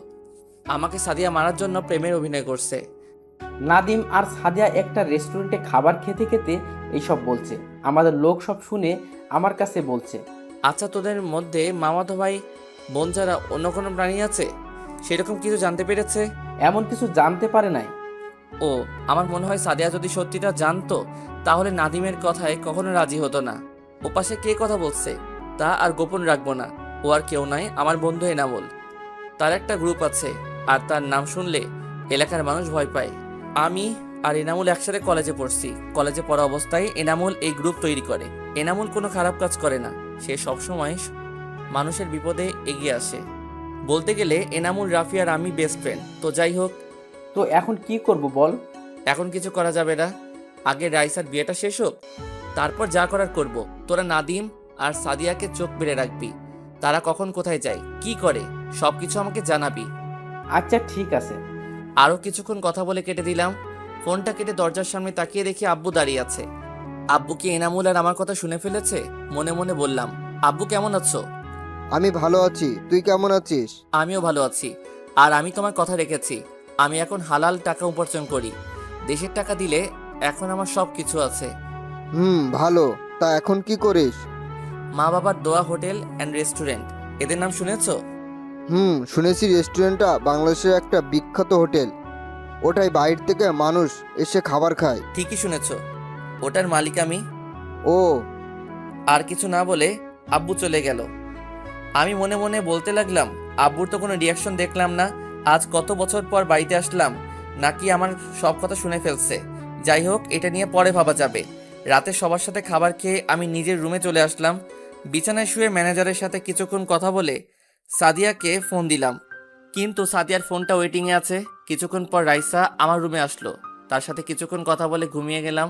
আমাকে সাদিয়া মারার জন্য প্রেমের অভিনয় করছে? নাদিম আর সাদিয়া একটা রেস্টুরেন্টে খাবার খেতে খেতে এইসব বলছে। আমাদের লোক সব শুনে আমার কাছে বলছে, আচ্ছা, তোদের মধ্যে মামাতো ভাই বোন ছাড়া অন্য কোনো প্রাণী আছে? সেরকম কিছু জানতে পেরেছে? এমন কিছু জানতে পারে নাই। ও, আমার মনে হয় সাদিয়া যদি সত্যিটা জানতো তাহলে নাদিমের কথায় কখনো রাজি হতো না। ওপাশে কে কথা বলছে তা আর গোপন রাখবো না। ও আর কেউ নয়, আমার বন্ধু এনামুল। তার একটা গ্রুপ আছে আর তার নাম শুনলে এলাকার মানুষ ভয় পায়। আমি আর এনামুল একসাথে কলেজে পড়ছি। কলেজে পড়া অবস্থায় এনামুল এই গ্রুপ তৈরি করে। এনামুল কোনো খারাপ কাজ করে না, সে সবসময় মানুষের বিপদে এগিয়ে আসে। বলতে গেলে এনামুল, রাফি আর আমি বেস্ট ফ্রেন্ড। তো যাই হোক, তো এখন কি করব বল? এখন কিছু করা যাবে না, আগে রাইসার বিয়েটা শেষ হোক, তারপর যা করার করব। তোরা নাদিম আর সাদিয়াকে চোখ বেড়ে রাখবি। তারা কখন কোথায় যায়, কি করে, সবকিছু আমাকে জানাবি। আচ্ছা ঠিক আছে। আরও কিছুক্ষণ কথা বলে কেটে দিলাম। ফোনটা কেটে দরজার সামনে তাকিয়ে দেখি আব্বু দাঁড়িয়ে আছে। আব্বু কি এনামুল আর আমার কথা শুনে ফেলেছে? মনে মনে বললাম, আব্বু কেমন আছো? আমি ভালো আছি, তুই কেমন আছিস? আমিও ভালো আছি। আর আমি তোমার কথা রেখেছি। আমি এখন হালাল টাকা উপার্জন করি। দেশের টাকা দিলে এখন আমার সব কিছু আছে। ভালো। তা এখন কি করিস? মা বাবার দোয়া হোটেল অ্যান্ড রেস্টুরেন্ট, এদের নাম শুনেছো? শুনেছি রেস্টুরেন্টটা বাংলাদেশের একটা বিখ্যাত হোটেল। ওটাই বাইরে থেকে মানুষ এসে খাবার খায়। ঠিকই শুনেছো, ওটার মালিক আমি। ও, আর কিছু না বলে আব্বু চলে গেল। আমি মনে মনে বলতে লাগলাম, আব্বুর তো কোনো রিয়াকশন দেখলাম না। আজ কত বছর পর বাড়িতে আসলাম, নাকি আমার সব কথা শুনে ফেলছে। যাই হোক, এটা নিয়ে পরে ভাবা যাবে। রাতে সবার সাথে খাবার খেয়ে আমি নিজের রুমে চলে আসলাম। বিছানায় শুয়ে ম্যানেজারের সাথে কিছুক্ষণ কথা বলে সাদিয়াকে ফোন দিলাম, কিন্তু সাদিয়ার ফোনটা ওয়েটিংয়ে আছে। কিছুক্ষণ পর রাইসা আমার রুমে আসলো, তার সাথে কিছুক্ষণ কথা বলে ঘুমিয়ে গেলাম।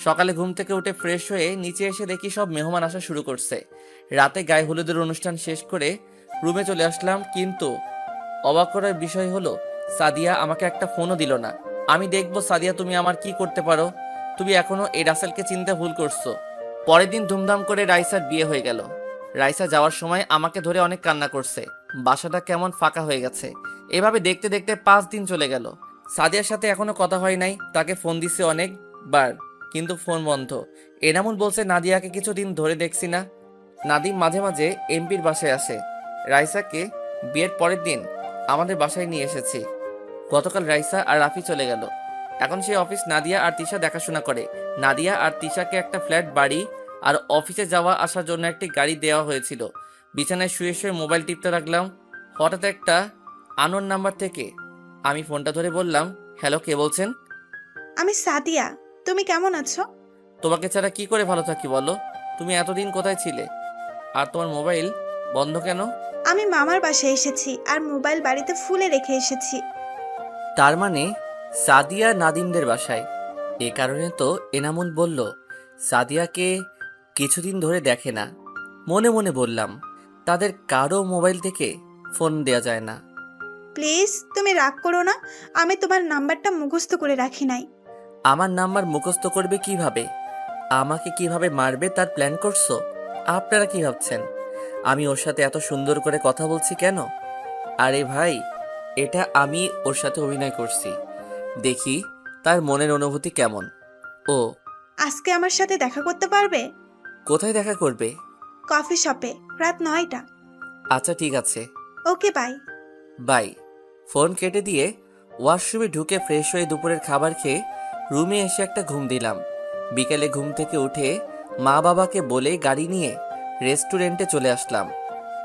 সকালে ঘুম থেকে উঠে ফ্রেশ হয়ে নিচে এসে দেখি সব মেহমান আসা শুরু করছে। রাতে গায়ে হলুদের অনুষ্ঠান শেষ করে রুমে চলে আসলাম, কিন্তু অবাক করার বিষয় হলো সাদিয়া আমাকে একটা ফোনও দিল না। আমি দেখবো সাদিয়া তুমি আমার কি করতে পারো। তুমি এখনো এই রাসেলকে চিনতে ভুল করছো। পরের দিন ধুমধাম করে রাইসার বিয়ে হয়ে গেল। রাইসা যাওয়ার সময় আমাকে ধরে অনেক কান্না করছে। বাসাটা কেমন ফাঁকা হয়ে গেছে। এভাবে দেখতে দেখতে 5 দিন চলে গেল। সাদিয়ার সাথে এখনো কথা হয় নাই। তাকে ফোন দিছে অনেকবার, কিন্তু ফোন বন্ধ। এনামুল বলছে নাদিয়াকে কিছুদিন ধরে দেখছি না। নাদিম মাঝে মাঝে এমপির বাসায় আসে। রাইসাকে বিয়ের পরের দিন আমাদের বাসায় নিয়ে এসেছি। গতকাল রাইসা আর রাফি চলে গেল। এখন সে অফিস নাদিয়া আর তিশা দেখাশোনা করে। নাদিয়া আর তিশাকে একটা ফ্ল্যাট বাড়ি আর অফিসে যাওয়া আসার জন্য একটি গাড়ি দেওয়া হয়েছিল। বিছানায় শুয়ে শুয়ে মোবাইল টিপতে লাগলাম। হঠাৎ একটা আননোন নাম্বার থেকে আমি ফোনটা ধরে বললাম, হ্যালো, কে বলছেন? আমি সাদিয়া। তুমি কেমন আছো? তোমাকে ছাড়া কি করে ভালো থাকি বলো? তুমি এতদিন কোথায় ছিলে? আর তোমার মোবাইল বন্ধ কেন? আমি মামার বাসায় এসেছি আর মোবাইল বাড়িতে ফুলে রেখে এসেছি। তার মানে সাদিয়া নাদিমদের বাসায়। এ কারণে তো এনামুল বলল সাদিয়াকে কিছুদিন ধরে দেখে না। মনে মনে বললাম, তাদের কারো মোবাইল থেকে ফোন দেয়া যায় না। প্লিজ তুমি রাগ করো না, আমি তোমার নাম্বারটা মুখস্থ করে রাখি নাই। আমার নাম্বার মুখস্থ করবে কিভাবে? আমাকে কিভাবে মারবে তার প্ল্যান করছো? আপনারা কি ভাবছেন আমি ওর সাথে এত সুন্দর করে কথা বলছি কেন? আরে ভাই, এটা আমি ওর সাথে অভিনয় করছি। দেখি তার মনের অনুভূতি কেমন। ও, আজকে আমার সাথে দেখা করতে পারবে? কোথায় দেখা করবে? কফি শপে, রাত 9টা। আচ্ছা ঠিক আছে, ওকে বাই। বাই। ফোন কেটে দিয়ে ওয়াশরুমে ঢুকে ফ্রেশ হয়ে দুপুরের খাবার খেয়ে রুমে এসে একটা ঘুম দিলাম। বিকেলে ঘুম থেকে উঠে মা বাবাকে বলে গাড়ি নিয়ে রেস্টুরেন্টে চলে আসলাম।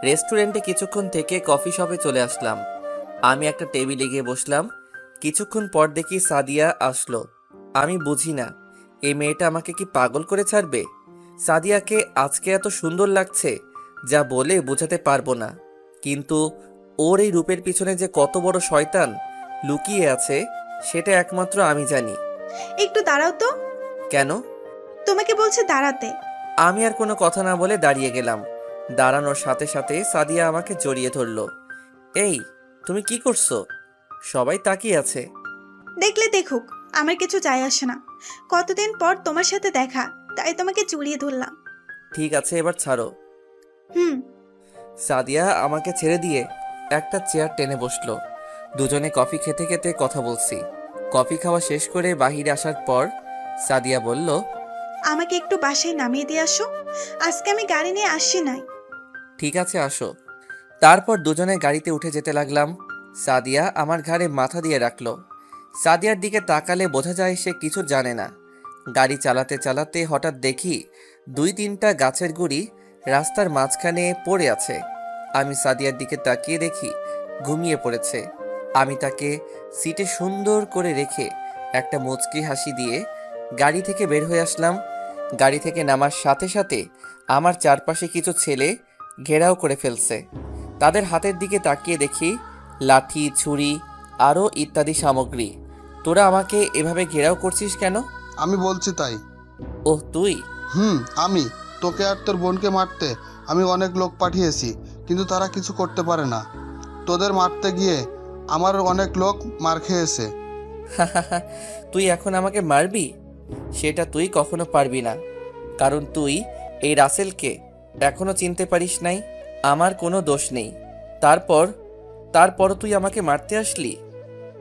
রেস্টুরেন্টে কিছুক্ষণ থেকে কফি শপে চলে আসলাম। আমি একটা টেবিলে গিয়ে বসলাম। কিছুক্ষণ পর দেখি সাদিয়া আসলো। আমি বুঝি না এই মেয়েটা আমাকে কি পাগল করে ছাড়বে। সাদিয়াকে আজকে এত সুন্দর লাগছে যা বলে বোঝাতে পারবো না, কিন্তু ওর এই রূপের পিছনে যে কত বড় শয়তান লুকিয়ে আছে সেটা একমাত্র আমি জানি। একটু দাঁড়াও তো। কেন? তোমাকে বলছে দাঁড়াতে। আমি আর কোনো কথা না বলে দাঁড়িয়ে গেলাম। দাঁড়ানোর সাথে সাথে সাদিয়া আমাকে জড়িয়ে ধরলো। এই, তুমি কি করছো? সবাই তাকিয়ে আছে। দেখলে দেখুক, আমার কিছু যায় আসে না। কতদিন পর তোমার সাথে দেখা, তাই তোমাকে জড়িয়ে ধরলাম। ঠিক আছে, এবার ছাড়ো। হুম। সাদিয়া আমাকে ছেড়ে দিয়ে একটা চেয়ার টেনে বসলো। দুজনে কফি খেতে খেতে কথা বলছি। কফি খাওয়া শেষ করে বাহিরে আসার পর সাদিয়া বলল, আমাকে একটু বাসায় নামিয়ে দিয়ে আসো, আজকে আমি গাড়ি নিয়ে আসি নাই। ঠিক আছে আসো। তারপর দুজনে গাড়িতে উঠে যেতে লাগলাম। সাদিয়া আমার ঘাড়ে মাথা দিয়ে রাখলো। সাদিয়ার দিকে তাকালে বোঝা যায় সে কিছু জানে না। গাড়ি চালাতে চালাতে হঠাৎ দেখি 2-3টা গাছের গুঁড়ি রাস্তার মাঝখানে পড়ে আছে। আমি সাদিয়ার দিকে তাকিয়ে দেখি ঘুমিয়ে পড়েছে। আমি তাকে সিটে সুন্দর করে রেখে একটা মুচকি হাসি দিয়ে গাড়ি থেকে বের হয়ে আসলাম। গাড়ি থেকে নামার সাথে সাথে আমার চারপাশে কিছু ছেলে ঘেরাও করে ফেলছে। তাদের হাতের দিকে তাকিয়ে দেখি লাঠি, ছুরি আরও ইত্যাদি সামগ্রী। তোরা আমাকে এভাবে ঘেরাও করছিস কেন? আমি বলছি তাই। ওহ তুই? আমি তোকে আর তোর বোনকে মারতে আমি অনেক লোক পাঠিয়েছি, কিন্তু তারা কিছু করতে পারে না। তোদের মারতে গিয়ে আমার অনেক লোক মার খেয়েছে। তুই এখন আমাকে মারবি? সেটা তুই কখনো পারবি না, কারণ তুই এই রাসেলকে এখনো চিনতে পারিস নাই। আমার কোনো দোষ নেই, তারপরও তুই আমাকে মারতে আসলি।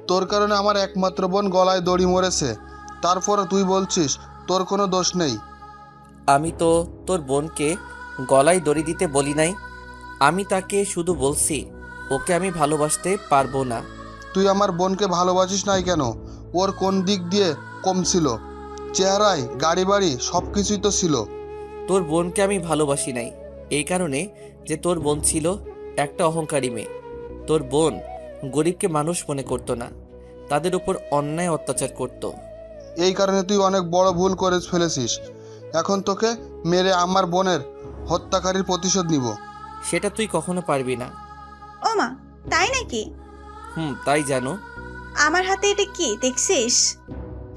তোর কারণে আমার একমাত্র বোন গলায় দড়ি মরেছে, তারপরে তুই বলছিস তোর কোনো দোষ নেই। আমি তো তোর বোনকে গলায় দড়ি দিতে বলি নাই। আমি তাকে শুধু বলছি ওকে আমি ভালোবাসতে পারবো না। তুই আমার বোনকে ভালোবাসিস নাই কেন? ওর কোন দিক দিয়ে কম ছিল? চেহারায়, গাড়ি বাড়ি সব কিছুই তো ছিল। তোর বোনকে আমি ভালোবাসি নাই এই কারণে যে তোর বোন ছিল একটা অহংকারী মেয়ে। তোর বোন গরিবকে মানুষ মনে করতো না, তাদের উপর অন্যায় অত্যাচার করত। এই কারণে তুই অনেক বড় ভুল করে ফেলেছিস। এখন তোকে মেরে আমার বোনের হত্যাকারীর প্রতিশোধ নিব। সেটা তুই কখনো পারবি না। ও মা, তাই নাকি? তাই জানো। আমার হাতে এটা কি দেখছিস?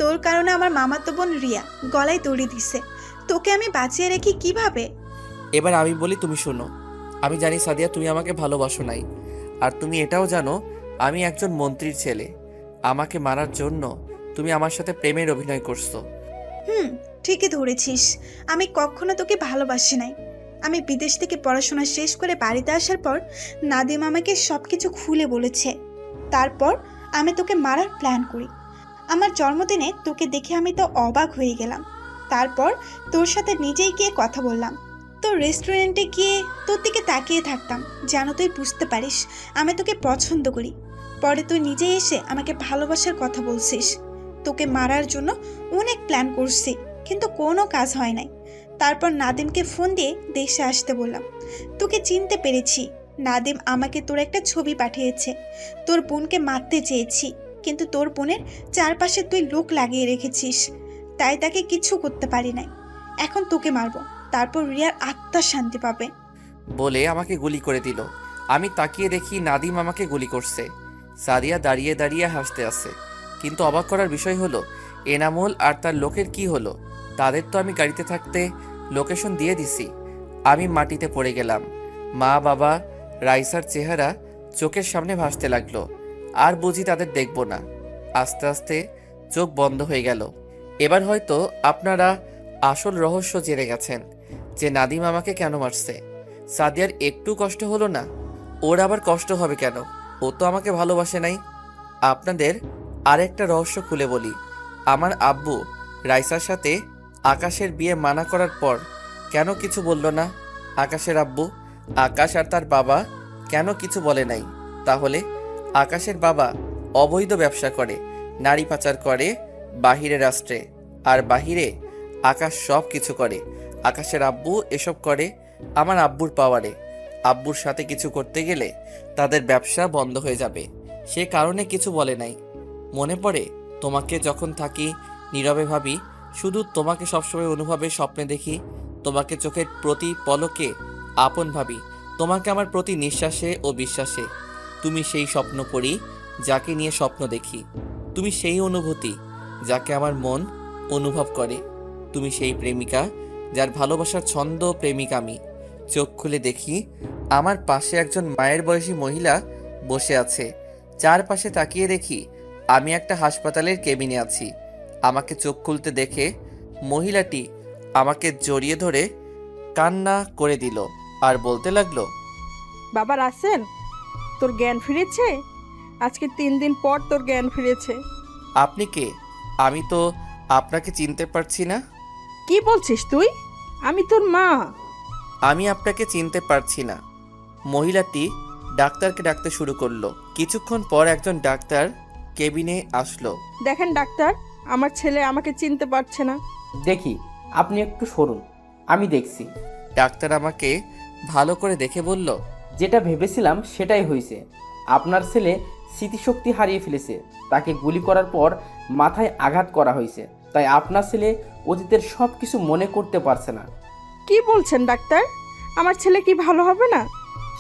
তোর কারণে আমার মামাতো বোন রিয়া গলায় দড়ি দিছে, তোকে আমি বাঁচিয়ে রেখি কিভাবে? এবার আমি বলি, তুমি শোনো। আমি জানি সাদিয়া তুমি আমাকে ভালোবাসো নাই, আর তুমি এটাও জানো আমি একজন মন্ত্রীর ছেলে। আমাকে মারার জন্য তুমি আমার সাথে প্রেমের অভিনয় করছো। ঠিকই ধরেছিস, আমি কখনো তোকে ভালোবাসি নাই। আমি বিদেশ থেকে পড়াশোনা শেষ করে বাড়িতে আসার পর নাদিম আমাকে সব কিছু খুলে বলেছে। তারপর আমি তোকে মারার প্ল্যান করি। আমার জন্মদিনে তোকে দেখে আমি তো অবাক হয়ে গেলাম। তারপর তোর সাথে নিজেই গিয়ে কথা বললাম। তোর রেস্টুরেন্টে গিয়ে তোর দিকে তাকিয়ে থাকতাম যেন তুই বুঝতে পারিস আমি তোকে পছন্দ করি। পরে তুই নিজেই এসে আমাকে ভালোবাসার কথা বলছিস। তোকে মারার জন্য অনেক প্ল্যান করছি, কিন্তু কোনো কাজ হয় নাই। তারপর নাদিমকে ফোন দিয়ে দেশে আসতে বললাম। তোকে চিনতে পেরেছি। নাদিম আমাকে তোর একটা ছবি পাঠিয়েছে। তোর বোনকে মারতে চেয়েছি, কিন্তু তোর বোনের চারপাশে তুই লোক লাগিয়ে রেখেছিস, তাই তাকে কিছু করতে পারি নাই। এখন তোকে মারবো, তারপর রিয়ার আত্মা শান্তি পাবে। বলে আমাকে গুলি করে দিল। আমি তাকিয়ে দেখি নাদিম আমাকে গুলি করছে। সাদিয়া দাঁড়িয়ে দাঁড়িয়ে হাসতে আছে। কিন্তু অবাক করার বিষয় হলো এনামুল আর তার লোকের কি হলো? তাদের তো আমি গাড়িতে থাকতে লোকেশন দিয়ে দিছি। আমি মাটিতে পড়ে গেলাম। মা, বাবা, রাইসার চেহারা চোখের সামনে ভাসতে লাগলো। আর বুঝি তাদের দেখব না। আস্তে আস্তে চোখ বন্ধ হয়ে গেল। এবার হয়তো আপনারা আসল রহস্য জেনে গেছেন যে নাদিম আমাকে কেন মারছে। সাদিয়ার একটু কষ্ট হলো না? ওর আবার কষ্ট হবে কেন? ও তো আমাকে ভালোবাসে নাই। আপনাদের আরেকটা রহস্য খুলে বলি। আমার আব্বু রাইসার সাথে আকাশের বিয়ে মানা করার পর কেন কিছু বলল না? আকাশের আব্বু, আকাশ আর তার বাবা কেন কিছু বলে নাই? তাহলে আকাশের বাবা অবৈধ ব্যবসা করে, নারী পাচার করে বাহিরের রাষ্ট্রে, আর বাহিরে আকাশ সব কিছু করে। আকাশের আব্বু এসব করে আমার আব্বুর পাওয়ারে। আব্বুর সাথে কিছু করতে গেলে তাদের ব্যবসা বন্ধ হয়ে যাবে, সে কারণে কিছু বলে নাই। মনে পড়ে তোমাকে যখন থাকি নীরবে ভাবি, শুধু তোমাকে সবসময় অনুভবে স্বপ্নে দেখি। তোমাকে চোখের প্রতি পলকে আপন ভাবি, তোমাকে আমার প্রতি নিঃশ্বাসে ও বিশ্বাসে। তুমি সেই স্বপ্ন পড়ি যাকে নিয়ে স্বপ্ন দেখি। তুমি সেই অনুভূতি যাকে আমার মন অনুভব করে। তুমি সেই প্রেমিকা যার ভালোবাসার ছন্দ প্রেমিক আমি। চোখ খুলে দেখি আমার পাশে একজন মায়ের বয়সী মহিলা বসে আছে। চারপাশে তাকিয়ে দেখি আমি একটা হাসপাতালের কেবিনে আছি। আমাকে চোখ খুলতে দেখে মহিলাটি আমাকে জড়িয়ে ধরে কান্না করে দিল আর বলতে লাগলো, বাবা রাসেল, তোর জ্ঞান ফিরেছে? আজকে 3 দিন পর তোর জ্ঞান ফিরেছে। আপনি কে? আমি তো আপনাকে চিনতে পারছি না। কি বলছিস তুই? আমি তোর মা। আমি আপনাকে চিনতে পারছি না। মহিলাটি ডাক্তারকে ডাকতে শুরু করলো। কিছুক্ষণ পর একজন ডাক্তার কেবিনে আসলো। দেখেন ডাক্তার, আমার ছেলে আমাকে চিনতে পারছে না। দেখি, আপনি একটু সরুন, আমি দেখছি। ডাক্তার আমাকে ভালো করে দেখে বলল, যেটা ভেবেছিলাম সেটাই হয়েছে। আপনার ছেলে স্মৃতিশক্তি হারিয়ে ফেলেছে। তাকে গুলি করার পর মাথায় আঘাত করা হয়েছে, তাই আপনার ছেলে অতীতের সব কিছু মনে করতে পারছে না। কি বলছেন ডাক্তার? আমার ছেলে কি ভালো হবে না?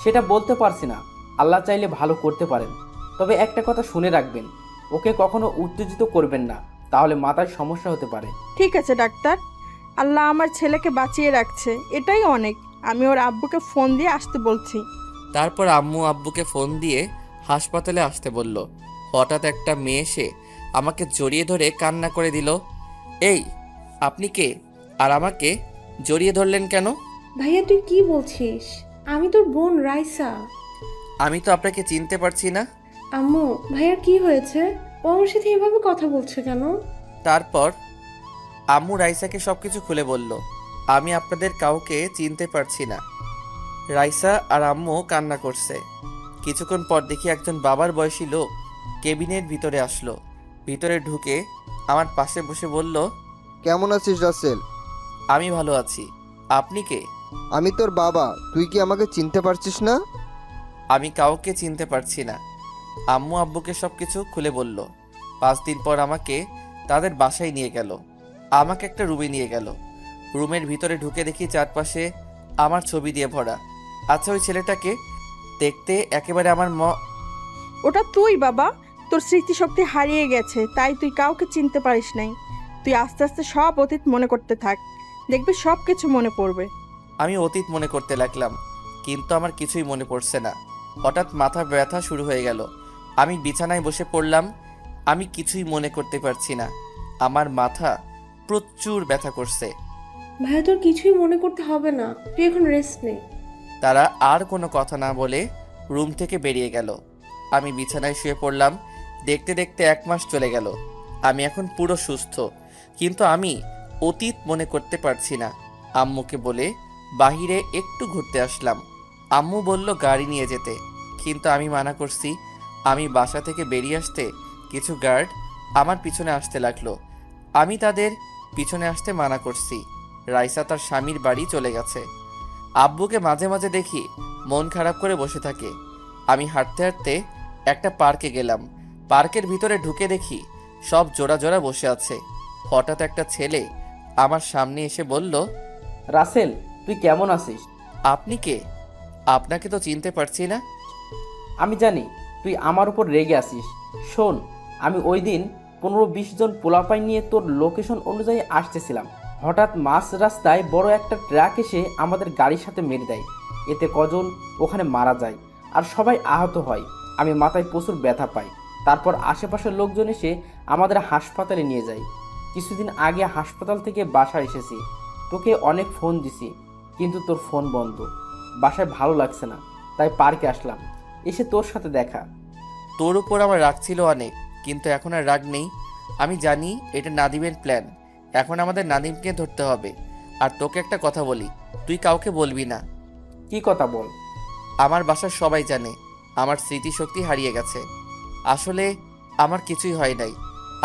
সেটা বলতে পারছি না, আল্লাহ চাইলে ভালো করতে পারেন। তবে একটা কথা শুনে রাখবেন, ওকে কখনো উত্তেজিত করবেন না, তাহলে মাথায় সমস্যা হতে পারে। ঠিক আছে ডাক্তার, আল্লাহ আমার ছেলেকে বাঁচিয়ে রাখছে, এটাই অনেক। আমি ওর আব্বুকে ফোন দিয়ে আসতে বলছি। তারপর আম্মু আব্বুকে ফোন দিয়ে হাসপাতালে আসতে বলল। হঠাৎ একটা মেয়ে এসে আমাকে জড়িয়ে ধরে কান্না করে দিল। এই, আপনি কে? আর আমাকে জড়িয়ে ধরলেন কেন? ভাইয়া তুই কি বলছিস? আমি তোর বোন রাইসা। আমি তো আপনাকে চিনতে পারছি না। আম্মু, ভাইয়ার কি হয়েছে? ও আমার সাথে এভাবে কথা বলছে কেন? তারপর আম্মু রাইসাকে সবকিছু খুলে বলল। আমি আপনাদের কাউকে চিনতে পারছি না। রাইসা আর আম্মু কান্না করছে। কিছুক্ষণ পর দেখি একজন বাবার বয়সী লোক কেবিনের ভিতরে আসলো। ভিতরে ঢুকে আমার পাশে বসে বলল, কেমন আছিস রাসেল? আমি ভালো আছি। আপনি কে? আমি তোর বাবা। তুই কি আমাকে চিনতে পারছিস না? আমি কাউকে চিনতে পারছি না। আম্মু আব্বুকে সবকিছু খুলে বলল। 5 দিন পর আমাকে তাদের বাসায় নিয়ে গেল। আমাকে একটা রুমে নিয়ে গেল। রুমের ভিতরে ঢুকে দেখি চারপাশে আমার ছবি দিয়ে ভরা। আচ্ছা, ওই ছেলেটাকে দেখতে একেবারে আমার ওটা তুই বাবা। তোর স্মৃতিশক্তি হারিয়ে গেছে, তাই তুই কাউকে চিনতে পারিস নাই। তুই আস্তে আস্তে সব অতীত মনে করতে থাক, দেখবি সব কিছু মনে পড়বে। আমি অতীত মনে করতে লাগলাম, কিন্তু আমার কিছুই মনে পড়ছে না। হঠাৎ মাথা ব্যথা শুরু হয়ে গেল। আমি বিছানায় বসে পড়লাম। আমি কিছুই মনে করতে পারছি না। আমার মাথা প্রচুর ব্যথা করছে। ভাইয়া তোর কিছুই মনে করতে হবে না, তুই এখন রেস্ট নে। তারা আর কোনো কথা না বলে রুম থেকে বেরিয়ে গেল। আমি বিছানায় শুয়ে পড়লাম। দেখতে দেখতে 1 মাস চলে গেল। আমি এখন পুরো সুস্থ, কিন্তু আমি অতীত মনে করতে পারছি না। আম্মুকে বলে বাহিরে একটু ঘুরতে আসলাম। আম্মু বলল গাড়ি নিয়ে যেতে, কিন্তু আমি মানা করছি। আমি বাসা থেকে বেরিয়ে আসতে কিছু গার্ড আমার পিছনে আসতে লাগলো। আমি তাদের পিছনে আসতে মানা করছি। রাইসা তার স্বামীর বাড়ি চলে গেছে। আব্বুকে মাঝে মাঝে দেখি মন খারাপ করে বসে থাকে। আমি হাঁটতে হাঁটতে একটা পার্কে গেলাম। পার্কের ভিতরে ঢুকে দেখি সব জোড়া জোড়া বসে আছে। হঠাৎ একটা ছেলে আমার সামনে এসে বলল, রাসেল, তুই কেমন আছিস? আপনি কে? আপনাকে তো চিনতে পারছি না। আমি জানি তুই আমার উপর রেগে আছিস। শোন, আমি ওই দিন 15-20 জন পোলাপাই নিয়ে তোর লোকেশন অনুযায়ী আসতেছিলাম। হঠাৎ মাঝ রাস্তায় বড় একটা ট্রাক এসে আমাদের গাড়ির সাথে মেরে দেয়। এতে কজন ওখানে মারা যায় আর সবাই আহত হয়। আমি মাথায় প্রচুর ব্যথা পাই। তারপর আশেপাশের লোকজন এসে আমাদের হাসপাতালে নিয়ে যায়। কিছুদিন আগে হাসপাতাল থেকে বাসায় এসেছি। তোকে অনেক ফোন দিছি, কিন্তু তোর ফোন বন্ধ। বাসায় ভালো লাগছে না, তাই পার্কে আসলাম। এসে তোর সাথে দেখা। তোর উপর আমার রাগ ছিল অনেক, কিন্তু এখন আর রাগ নেই। আমি জানি এটা নাদিমের প্ল্যান। এখন আমাদের নাদিমকে ধরতে হবে। আর তোকে একটা কথা বলি, তুই কাউকে বলবি না। কি কথা বল? আমার বাসার সবাই জানে আমার স্মৃতিশক্তি হারিয়ে গেছে। আসলে আমার কিছুই হয় নাই,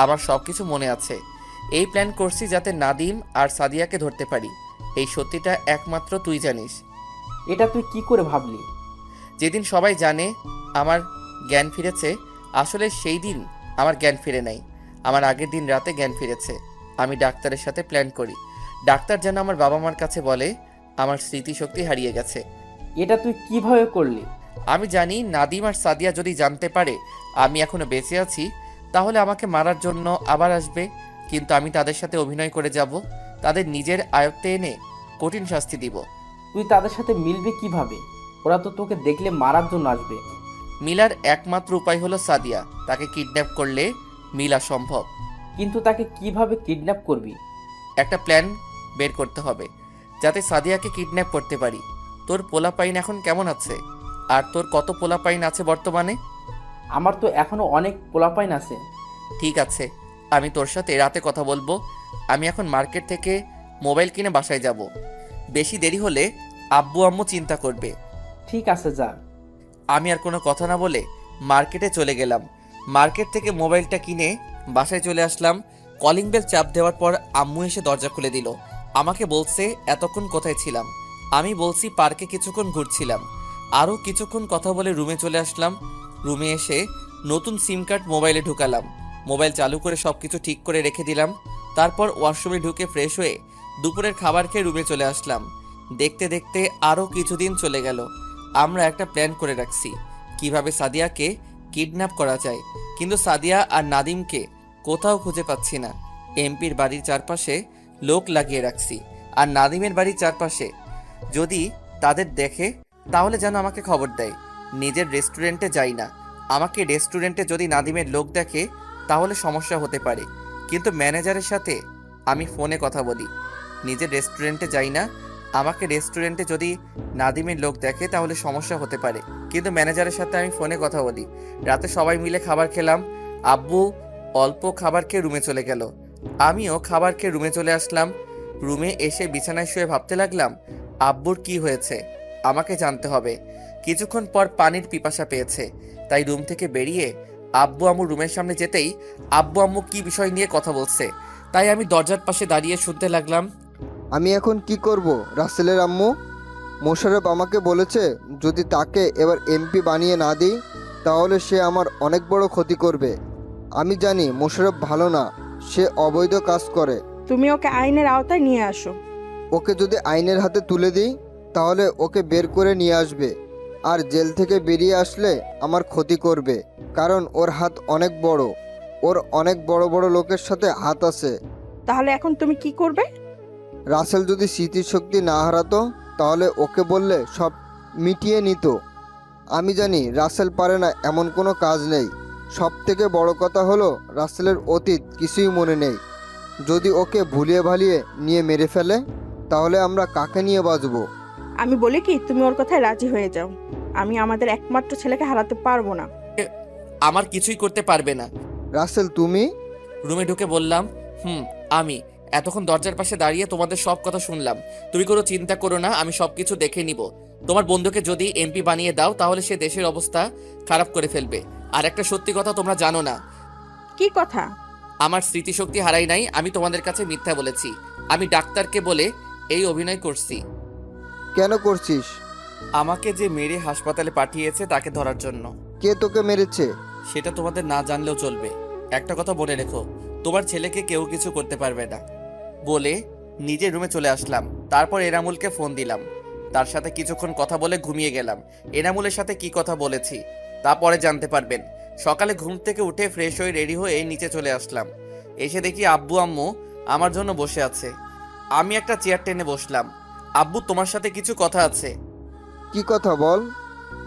আমার সব কিছু মনে আছে। এই প্ল্যান করছি যাতে নাদিম আর সাদিয়াকে ধরতে পারি। এই সত্যিটা একমাত্র তুই জানিস। এটা তুই কি করে ভাবলি? যেদিন সবাই জানে আমার জ্ঞান ফিরেছে, আসলে সেই দিন আমার জ্ঞান ফিরে নাই। আমার আগের দিন রাতে জ্ঞান ফিরেছে। আমি ডাক্তারের সাথে প্ল্যান করি। ডাক্তার যেন আমার বাবা মার কাছে বলে আমার স্মৃতিশক্তি হারিয়ে গেছে। এটা তুই কিভাবে করলি? আমি জানি নাদিম আর সাদিয়া যদি জানতে পারে আমি এখনো বেঁচে আছি, তাহলে আমাকে মারার জন্য আবার আসবে। কিন্তু আমি তাদের সাথে অভিনয় করে যাব, তাদের নিজের আয়ত্তে এনে কঠিন শাস্তি দিব। তুই তাদের সাথে মিলবি কিভাবে? ওরা তো তোকে দেখলে মারার জন্য আসবে। মিলার একমাত্র উপায় হলো সাদিয়া। তাকে কিডন্যাপ করলে মিলা সম্ভব। কিন্তু তাকে কিভাবে কিডন্যাপ করবি? একটা প্ল্যান বের করতে হবে যাতে সাদিয়াকে কিডন্যাপ করতে পারি। তোর পোলাপাইন এখন কেমন আছে? আর তোর কত পোলাপাইন আছে বর্তমানে? আমার তো এখনো অনেক পোলাপাইন আছে। ঠিক আছে, আমি তোর সাথে রাতে কথা বলবো। আমি এখন মার্কেট থেকে মোবাইল কিনে বাসায় যাব। বেশি দেরি হলে আব্বু আম্মু চিন্তা করবে। ঠিক আছে, যা। আমি আর কোনো কথা না বলে মার্কেটে চলে গেলাম। মার্কেট থেকে মোবাইলটা কিনে বাসায় চলে আসলাম। কলিং বেল চাপ দেওয়ার পর আম্মু এসে দরজা খুলে দিল। আমাকে বলছে এতক্ষণ কোথায় ছিলাম। আমি বলছি পার্কে কিছুক্ষণ ঘুরছিলাম। আরও কিছুক্ষণ কথা বলে রুমে চলে আসলাম। রুমে এসে নতুন সিম কার্ড মোবাইলে ঢুকালাম। মোবাইল চালু করে সব কিছু ঠিক করে রেখে দিলাম। তারপর ওয়াশরুমে ঢুকে ফ্রেশ হয়ে দুপুরের খাবার খেয়ে রুমে চলে আসলাম। দেখতে দেখতে আরও কিছুদিন চলে গেল। আমরা একটা প্ল্যান করে রাখছি কিভাবে সাদিয়াকে কিডন্যাপ করা যায়, কিন্তু সাদিয়া আর নাদিমকে কোথাও খুঁজে পাচ্ছি না। এমপির বাড়ির চারপাশে লোক লাগিয়ে রাখছি, আর নাদিমের বাড়ির চারপাশে যদি তাদের দেখে তাহলে যেন আমাকে খবর দেয়। নিজের রেস্টুরেন্টে যাই না। আমাকে রেস্টুরেন্টে যদি নাদিমের লোক দেখে তাহলে সমস্যা হতে পারে, কিন্তু ম্যানেজারের সাথে আমি ফোনে কথা বলি। নিজের রেস্টুরেন্টে যাই না। আমাকে রেস্টুরেন্টে যদি নাদিমের লোক দেখে তাহলে সমস্যা হতে পারে, কিন্তু ম্যানেজারের সাথে আমি ফোনে কথা বলি। রাতে সবাই মিলে খাবার খেলাম। আব্বু অল্প খাবার খেয়ে রুমে চলে গেল। আমিও খাবার খেয়ে রুমে চলে আসলাম। রুমে এসে বিছানায় শুয়ে ভাবতে লাগলাম আব্বুর কি হয়েছে, আমাকে জানতে হবে। কিছুক্ষণ পর পানির পিপাসা পেয়েছে, তাই রুম থেকে বেরিয়ে আব্বু আম্মু রুমের সামনে যেতেই আব্বু আম্মু কি বিষয় নিয়ে কথা বলছে, তাই আমি দরজার পাশে দাঁড়িয়ে শুনতে লাগলাম। আমি এখন কি করব রাসেলের আম্মু? মোশাররফ আমাকে বলেছে যদি তাকে এবার এমপি বানিয়ে না দিই তাহলে সে আমার অনেক বড় ক্ষতি করবে। আমি জানি মোশাররফ ভালো না, সে অবৈধ কাজ করে। তুমি ওকে আইনের আওতায় নিয়ে আসো। ওকে যদি আইনের হাতে তুলে দিই তাহলে ওকে বের করে নিয়ে আসবে, আর জেল থেকে বেরিয়ে আসলে আমার ক্ষতি করবে, কারণ ওর হাত অনেক বড়। ওর অনেক বড় বড় লোকের সাথে হাত আছে। তাহলে এখন তুমি কি করবে? রাসেল যদি স্মৃতিশক্তি না হারাতো তাহলে ওকে বললে সব মিটিয়ে নিত। আমি জানি রাসেল পারে না এমন কোনো কাজ নেই। সব থেকে বড় কথা হলো রাসেলের অতীত কিছুই মনে নেই। যদি ওকে ভুলিয়ে ভালিয়ে নিয়ে মেরে ফেলে তাহলে আমরা কাকে নিয়ে বাঁচবো? আমি বলি কি তুমি ওর কথায় রাজি হয়ে যাও। আমি আমাদের একমাত্র ছেলেকে হারাতে পারবো না। আমার কিছুই করতে পারবে না। রাসেল তুমি? রুমে ঢুকে বললাম আমি এতক্ষণ দরজার পাশে দাঁড়িয়ে তোমাদের সব কথা শুনলাম। তুমি কোনো চিন্তা করো না, আমি সব কিছু দেখে নিব। তোমার বন্ধুকে যদি এমপি বানিয়ে দাও তাহলে সে দেশের অবস্থা খারাপ করে ফেলবে। আর একটা সত্যি কথা তোমরা জানো না, কি কথা? আমার স্মৃতিশক্তি হারাই নাই। আমি তোমাদের কাছে মিথ্যা বলেছি। আমি ডাক্তারকে বলে এই অভিনয় করছি। কেন করছিস? আমাকে যে মেরে হাসপাতালে পাঠিয়েছে তাকে ধরার জন্য। কে তোকে মেরেছে? সেটা তোমাদের না জানলেও চলবে। একটা কথা মনে রেখো, তোমার ছেলেকে কেউ কিছু করতে পারবে না। বলে নিজের রুমে চলে আসলাম। তারপর এনামুলকে ফোন দিলাম। তার সাথে কিছুক্ষণ কথা বলে ঘুমিয়ে গেলাম। এনামুলের সাথে কি কথা বলেছি তা পরে জানতে পারবেন। সকালে ঘুম থেকে উঠে ফ্রেশ হয়ে রেডি হয়ে নিচে চলে আসলাম। এসে দেখি আব্বু আম্মু আমার জন্য বসে আছে। আমি একটা চেয়ার টেনে বসলাম। আব্বু, তোমার সাথে কিছু কথা আছে। কি কথা বল?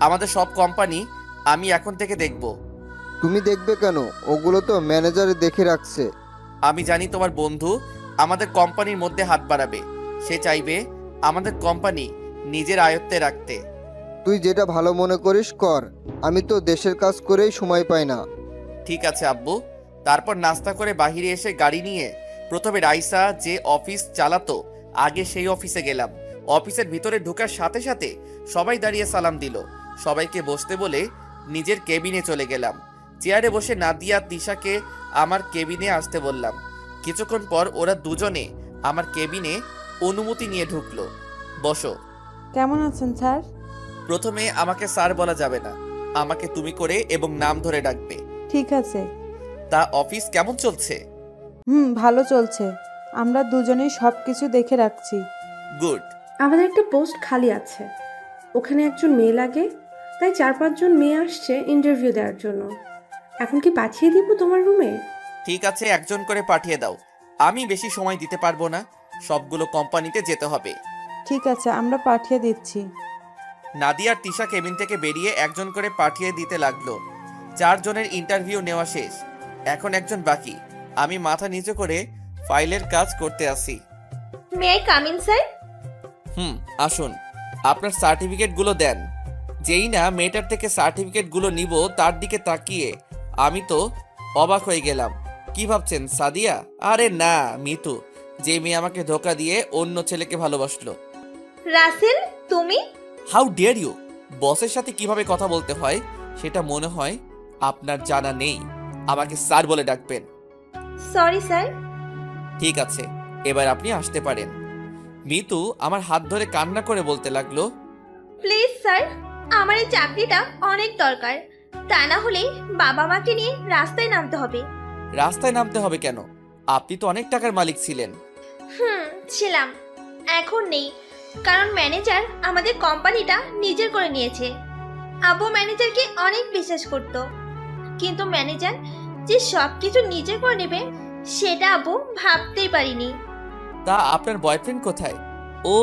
আমাদের সব কোম্পানি আমি এখন থেকে দেখব। তুমি দেখবে কেন? ওগুলো তো ম্যানেজারে দেখে রাখছে। আমি জানি তোমার বন্ধু আমাদের কোম্পানির মধ্যে হাত বাড়াবে। সে চাইবে আমাদের কোম্পানি নিজের আয়ত্তে রাখতে। তুই যেটা ভালো মনে করিস কর, আমি তো দেশের কাজ করেই সময় পাই না। ঠিক আছে আব্বু। তারপর নাস্তা করে বাহিরে এসে গাড়ি নিয়ে প্রথমে রাইসা যে অফিস চালাতো আগে সেই অফিসে গেলাম। অফিসের ভিতরে ঢোকার সাথে সাথে সবাই দাঁড়িয়ে সালাম দিল। সবাইকে বসতে বলে নিজের কেবিনে চলে গেলাম। চেয়ারে বসে নাদিয়া তিশাকে আমার কেবিনে আসতে বললাম। কিছুক্ষণ পর ওরা দুজনে আমার কেবিনে অনুমতি নিয়ে ঢুকলো। বসো। কেমন আছেন স্যার? প্রথমে আমাকে স্যার বলা যাবে না, আমাকে তুমি করে এবং নাম ধরে ডাকবে। ঠিক আছে। তা অফিস কেমন চলছে? ভালো চলছে। আমরা দুজনেই সব কিছু দেখে রাখছি। গুড। আমাদের একটা পোস্ট খালি আছে, ওখানে একজন মেয়ে লাগে, তাই 4-5 জন মেয়ে আসছে ইন্টারভিউ দেওয়ার জন্য। এখন কি পাঠিয়ে দিব তোমার রুমে? ঠিক আছে, একজন করে পাঠিয়ে দাও। আমি বেশি সময় দিতে পারবো না, সবগুলো কোম্পানিতে যেতে হবে। ঠিক আছে, আমরা পাঠিয়ে দিচ্ছি। নাদিয়া আর তিশা কেবিন থেকে বেরিয়ে একজন করে পাঠিয়ে দিতে লাগলো। 4 জনের ইন্টারভিউ নেওয়া শেষ, এখন একজন বাকি। আমি মাথা নিচু করে ফাইলের কাজ করতে আসি। May I come in sir? আসুন, আপনার সার্টিফিকেটগুলো দেন। যেই না মেয়েটার থেকে সার্টিফিকেটগুলো নিব তার দিকে তাকিয়ে আমি তো অবাক হয়ে গেলাম। কি ভাবছেন সাদিয়া? আরে না, মিতু, যে মেয়ে আমাকে ধোকা দিয়ে অন্য ছেলেকে ভালোবাসলো। রাসেল, তুমি? How dare you! বসের সাথে কিভাবে কথা বলতে হয় সেটা মনে হয় আপনার জানা নেই। আমাকে স্যার বলে ডাকবেন। Sorry sir. ঠিক আছে, এবার আপনি আসতে পারেন। মিতু আমার হাত ধরে কান্না করে বলতে লাগলো, প্লিজ স্যার, আমার এই চাকরিটা অনেক দরকার। তা না হলে বাবা মাকে নিয়ে রাস্তায় নামতে হবে। রাস্তায় নামতে হবে কেন? আপনি তো অনেক টাকার মালিক ছিলেন। ছিলাম, এখন নেই, কারণ ম্যানেজার আমাদের কোম্পানিটা নিজের করে নিয়েছে। আব্বু ম্যানেজারকে অনেক বিশ্বাস করত, কিন্তু ম্যানেজার যে সব কিছু নিজে করে নেবে সেটা আব্বু ভাবতেই পারিনি। তা আপনার বয়ফ্রেন্ড কোথায়? ও,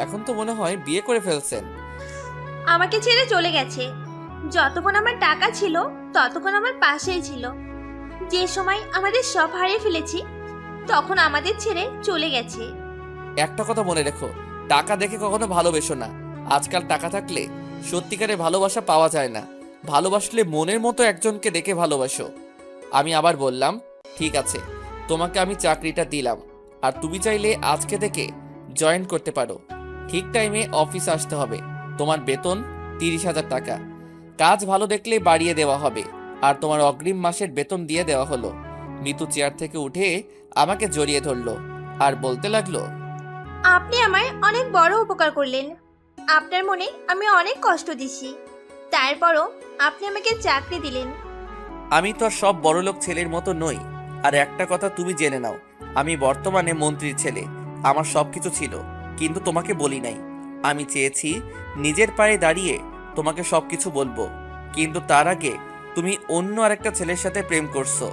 এখন তো মনে হয় বিয়ে করে ফেলছেন। আমাকে ছেড়ে চলে গেছে। যতক্ষণ আমার টাকা ছিল ততক্ষণ আমার পাশেই ছিল। যে সময় আমাদের সব হারিয়ে ফেলেছি তখন আমাদের ছেড়ে চলে গেছে। একটা কথা মনে রেখো, টাকা দেখে কখনো ভালোবেসো না। আজকাল টাকা থাকলে সত্যিকারের ভালোবাসা পাওয়া যায় না। ভালোবাসলে মনের মতো একজনকে দেখে ভালোবাসো। আমি আবার বললাম, ঠিক আছে, তোমাকে আমি চাকরিটা দিলাম, আর তুমি চাইলে আজকে থেকে জয়েন করতে পারো। ঠিক টাইমে অফিসে আসতে হবে। তোমার বেতন 30,000 টাকা। কাজ ভালো দেখলে বাড়িয়ে দেওয়া হবে, আর তোমার অগ্রিম মাসের বেতন দিয়ে দেওয়া হলো। মিতু চেয়ার থেকে উঠে আমাকে জড়িয়ে ধরলো আর বলতে লাগলো, আপনি আমায় অনেক বড় উপকার করলেন। আপনার মনে আমি অনেক কষ্ট দিছি, তারপরও আপনি আমাকে চাকরি দিলেন। আমি তো আর সব বড়লোক ছেলের মতো নই। আর একটা কথা তুমি জেনে নাও, আমি বর্তমানে মন্ত্রীর ছেলে। আমার সব কিছু ছিল, কিন্তু তোমাকে বলি নাই। আমি চেয়েছি নিজের পায়ে দাঁড়িয়ে তোমাকে সব কিছু বলবো, কিন্তু তার আগে তুমি অন্য আরেকটা ছেলের সাথে প্রেম করছো।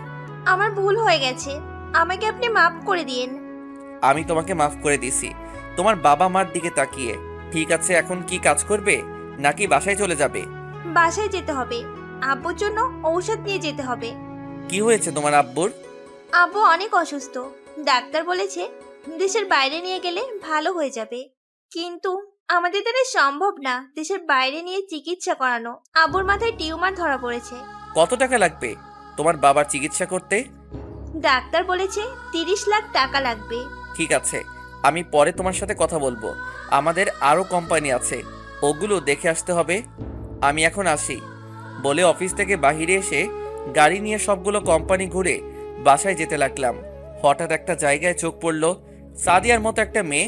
আমার ভুল হয়ে গেছে, আমাকে আপনি মাফ করে দিয়েন। আমি তোমাকে মাফ করে দিছি, তোমার বাবা মার দিকে তাকিয়ে। ঠিক আছে, এখন কি কাজ করবে, নাকি বাসায় চলে যাবে? বাসায় যেতে হবে, আব্বুর জন্য ঔষধ নিয়ে যেতে হবে। কি হয়েছে তোমার আব্বুর? আব্বু অনেক অসুস্থ, ডাক্তার বলেছে দেশের বাইরে নিয়ে গেলে ভালো হয়ে যাবে, কিন্তু আমাদের দ্বারা সম্ভব না দেশের বাইরে নিয়ে চিকিৎসা করানো। আব্বুর মাথায় টিউমার ধরা পড়েছে। কত টাকা লাগবে তোমার বাবার চিকিৎসা করতে? ডাক্তার বলেছে 30 লাখ টাকা লাগবে। ঠিক আছে, আমি পরে তোমার সাথে কথা বলবো। আমাদের আরও কোম্পানি আছে, ওগুলো দেখে আসতে হবে। আমি এখন আসি। বলে অফিস থেকে বাহিরে এসে গাড়ি নিয়ে সবগুলো কোম্পানি ঘুরে বাসায় যেতে লাগলাম। হঠাৎ একটা জায়গায় চোখ পড়ল, সাদিয়ার মতো একটা মেয়ে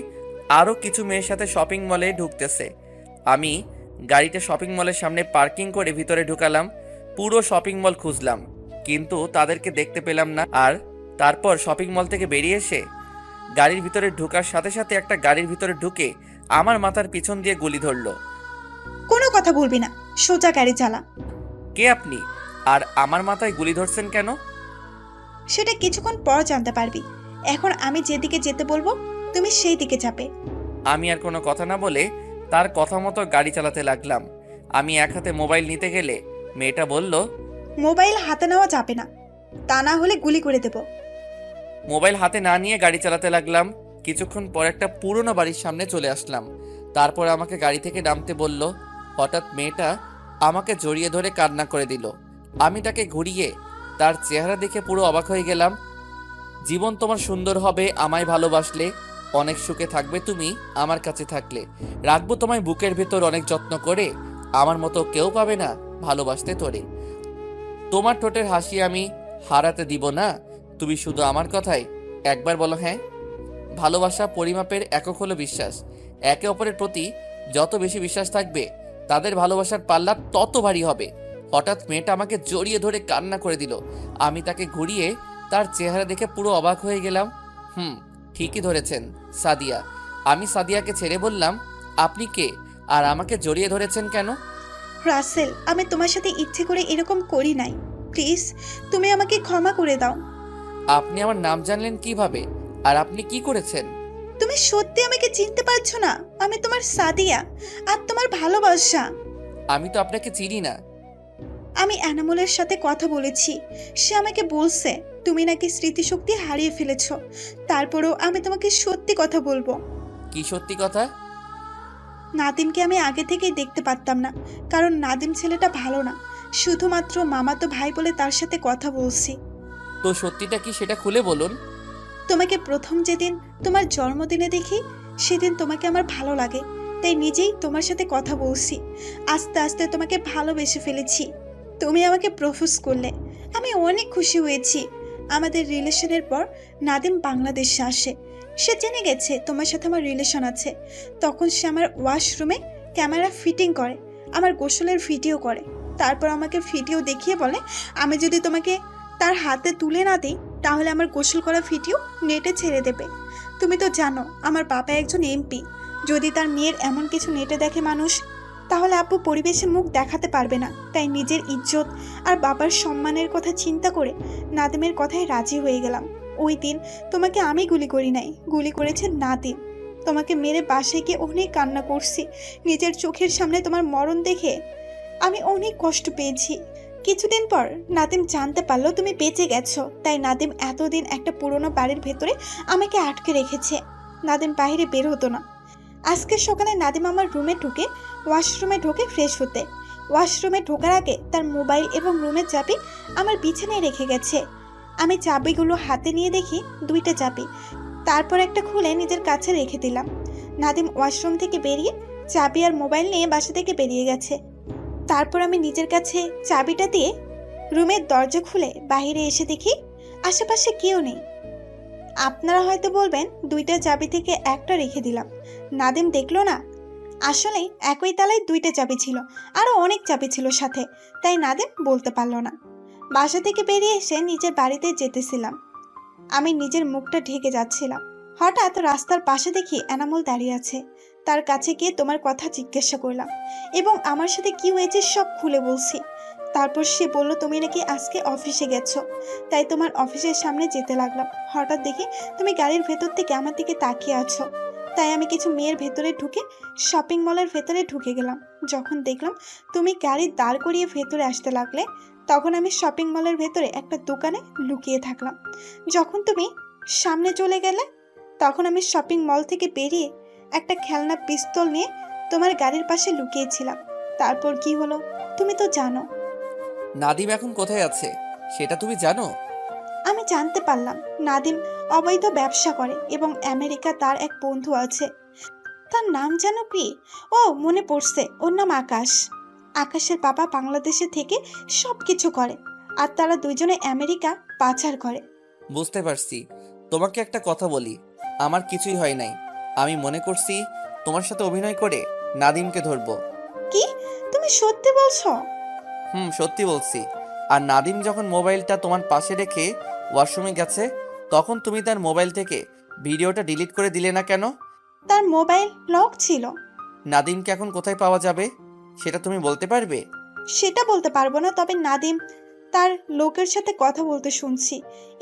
আরও কিছু মেয়ের সাথে শপিং মলে ঢুকতেছে। আমি গাড়িটা শপিং মলের সামনে পার্কিং করে ভিতরে ঢুকালাম। পুরো শপিং মল খুঁজলাম, কিন্তু তাদেরকে দেখতে পেলাম না। আর তারপর শপিং মল থেকে বেরিয়ে এসে গাড়ির ভিতরে ঢোকার সাথে সাথে একটা গাড়ির ভিতরে ঢুকে আমার মাথার পিছন দিয়ে গুলি ধরলো। কোনো কথা বলবি না, সোজা গাড়ি চালা। কে আপনি, আর আমার মাথায় গুলি ধরছেন কেন? সেটা কিছুক্ষণ পর জানতে পারবি। এখন আমি যেদিকে যেতে বলবো তুমি সেই দিকে যাবে। আমি আর কোনো কথা না বলে তার কথা মতো গাড়ি চালাতে লাগলাম। আমি এক হাতে মোবাইল নিতে গেলে মেয়েটা বলল, মোবাইল হাতে নেওয়া যাবে না, তা না হলে গুলি করে দেব। মোবাইল হাতে না নিয়ে গাড়ি চালাতে লাগলাম। কিছুক্ষণ পর একটা পুরনো বাড়ির সামনে চলে আসলাম। তারপর আমাকে গাড়ি থেকে নামতে বলল। হঠাৎ মেয়েটা আমাকে জড়িয়ে ধরে কান্না করে দিল। আমি তাকে ঘুরিয়ে তার চেহারা দেখে পুরো অবাক হয়ে গেলাম। জীবন তোমার সুন্দর হবে আমায় ভালোবাসলে, অনেক সুখে থাকবে তুমি আমার কাছে থাকলে, রাখবো তোমায় বুকের ভেতর অনেক যত্ন করে, আমার মতো কেউ পাবে না ভালোবাসতে তোরে, তোমার ঠোঁটের হাসি আমি হারাতে দিব না, তুমি শুধু আমার কথায় একবার বলো হ্যাঁ। ভালোবাসা পরিমাপের একক হলো বিশ্বাস। একে অপরের প্রতি যত বেশি বিশ্বাস থাকবে তাদের ভালোবাসার পাল্লা তত ভারী হবে। হঠাৎ মেয়েটা আমাকে জড়িয়ে ধরে কান্না করে দিল। আমি তাকে ঘুরিয়ে তার চেহারা দেখে পুরো অবাক হয়ে গেলাম। ঠিকই ধরেছেন, সাদিয়া। আমি সাদিয়াকে ছেড়ে বললাম, আপনি কে, আর আমাকে জড়িয়ে ধরেছেন কেন? রাসেল, আমি তোমার সাথে ইচ্ছে করে এরকম করি নাই, প্লিজ তুমি আমাকে ক্ষমা করে দাও। আপনি আমার নাম জানলেন কিভাবে, আর আপনি কি করেছেন? তুমি সত্যি আমাকে চিনতে পারছো না? আমি তোমার সাদিয়া, আর তোমার ভালোবাসা। আমি তো আপনাকে চিনি না। আমি এনামুলের সাথে কথা বলেছি, সে আমাকে বলছে তুমি নাকি স্মৃতিশক্তি হারিয়ে ফেলেছো। তারপরেও আমি তোমাকে সত্যি কথা বলবো। কি সত্যি কথা? নাদিমকে আমি আগে থেকেই দেখতে পারতাম না, কারণ নাদিম ছেলেটা ভালো না। শুধুমাত্র মামাতো ভাই বলে তার সাথে কথা বলছি। তো সত্যিটা কি সেটা খুলে বলুন। তোমাকে প্রথম যেদিন তোমার জন্মদিনে দেখি সেদিন তোমাকে আমার ভালো লাগে, তাই নিজেই তোমার সাথে কথা বলছি। আস্তে আস্তে তোমাকে ভালোবেসে ফেলেছি। তুমি আমাকে প্রপোজ করলে, আমি অনেক খুশি হয়েছি। আমাদের রিলেশনের পর নাদিম বাংলাদেশে আসে। সে জেনে গেছে তোমার সাথে আমার রিলেশন আছে। তখন সে আমার ওয়াশরুমে ক্যামেরা ফিটিং করে, আমার গোসলের ভিডিও করে। তারপর আমাকে ভিডিও দেখিয়ে বলে আমি যদি তোমাকে তার হাতে তুলে না দিই তাহলে আমার গোসল করা ভিডিও নেটে ছেড়ে দেবে। তুমি তো জানো আমার বাবা একজন এমপি। যদি তার মেয়ের এমন কিছু নেটে দেখে মানুষ, তাহলে আপু পরিবেশে মুখ দেখাতে পারবে না। তাই নিজের ইজ্জত আর বাবার সম্মানের কথা চিন্তা করে নাদিমের কথায় রাজি হয়ে গেলাম। ওই দিন তোমাকে আমি গুলি করি নাই, গুলি করেছে নাদিম। তোমাকে মেরে বাসায় গিয়ে অনেক কান্না করছি। নিজের চোখের সামনে তোমার মরণ দেখে আমি অনেক কষ্ট পেয়েছি। কিছুদিন পর নাদিম জানতে পারলো তুমি বেঁচে গেছো। তাই নাদিম এতদিন একটা পুরনো বাড়ির ভেতরে আমাকে আটকে রেখেছে। নাদিম বাইরে বের হতো না। আজকে সকালে নাদিম আমার রুমে ঢুকে ওয়াশরুমে ঢোকে ফ্রেশ হতে। ওয়াশরুমে ঢোকার আগে তার মোবাইল এবং রুমের চাবি আমার বিছানায় রেখে গেছে। আমি চাবিগুলো হাতে নিয়ে দেখি 2টা চাবি। তারপর একটা খুলে নিজের কাছে রেখে দিলাম। নাদিম ওয়াশরুম থেকে বেরিয়ে চাবি আর মোবাইল নিয়ে বাসা থেকে বেরিয়ে গেছে। তারপর আমি নিজের কাছে চাবিটা দিয়ে রুমের দরজা খুলে বাইরে এসে দেখি আশেপাশে কেউ নেই। আপনারা হয়তো বলবেন 2টা চাবি থেকে একটা রেখে দিলাম, নাদিম দেখলো না। আসলে একই তালায় 2টা চাবি ছিল, আরও অনেক চাবি ছিল সাথে, তাই নাদিম বলতে পারলো না। বাসা থেকে বেরিয়ে এসে নিজের বাড়িতে যেতেছিলাম। আমি নিজের মুখটা ঢেকে যাচ্ছিলাম। হঠাৎ রাস্তার পাশে দেখি এনামুল দাঁড়িয়ে আছে। তার কাছে গিয়ে তোমার কথা জিজ্ঞাসা করলাম এবং আমার সাথে কি হয়েছে সব খুলে বলছি। তারপর সে বলল তুমি নাকি আজকে অফিসে গেছো, তাই তোমার অফিসের সামনে যেতে লাগলাম। হঠাৎ দেখি তুমি গাড়ির ভেতর থেকে আমার দিকে তাকিয়ে আছো। তাই আমি কিছু মেয়ের ভেতরে ঢুকে শপিং মলের ভেতরে ঢুকে গেলাম। যখন দেখলাম তুমি গাড়ি দাঁড় করিয়ে ভেতরে আসতে লাগলে, তখন আমি শপিং মলের ভেতরে একটা দোকানে লুকিয়ে থাকলাম। যখন তুমি সামনে চলে গেলে, তখন আমি শপিং মল থেকে বেরিয়ে একটা খেলনা পিস্তল নিয়ে তোমার গাড়ির পাশে লুকিয়েছিলাম। তারপর কি হলো তুমি তো জানো। নাদিম এখন কোথায় আছে সেটা তুমি জানো? আমি জানতে পারলাম নাদিম অবৈধ ব্যবসা করে এবং আমেরিকা তার এক বন্ধু আছে। তার নাম জানো কি? ও মনে পড়ছে, ওর নাম আকাশ। আকাশের বাবা বাংলাদেশে থেকে সব কিছু করে, আর তারা দুইজনে আমেরিকা পাচার করে। বুঝতে পারছি। তোমাকে একটা কথা বলি, আমার কিছুই হয় নাই। আমি মনে করছি তোমার সাথে অভিনয় করে নাদিমকে ধরবো। কি তুমি সত্যি বলছো? সত্যি বলছি। আর নাদিম যখন মোবাইলটা তোমার পাশে রেখে ওয়াশরুমে গেছে, তখন তুমি তার মোবাইল থেকে ভিডিওটা ডিলিট করে দিলে না কেন? তার মোবাইল লক ছিল। নাদিমকে এখন কোথায় পাওয়া যাবে সেটা তুমি বলতে পারবে? সেটা বলতে পারবো না, তবে নাদিম তার লোকের সাথে কথা বলতে শুনছি।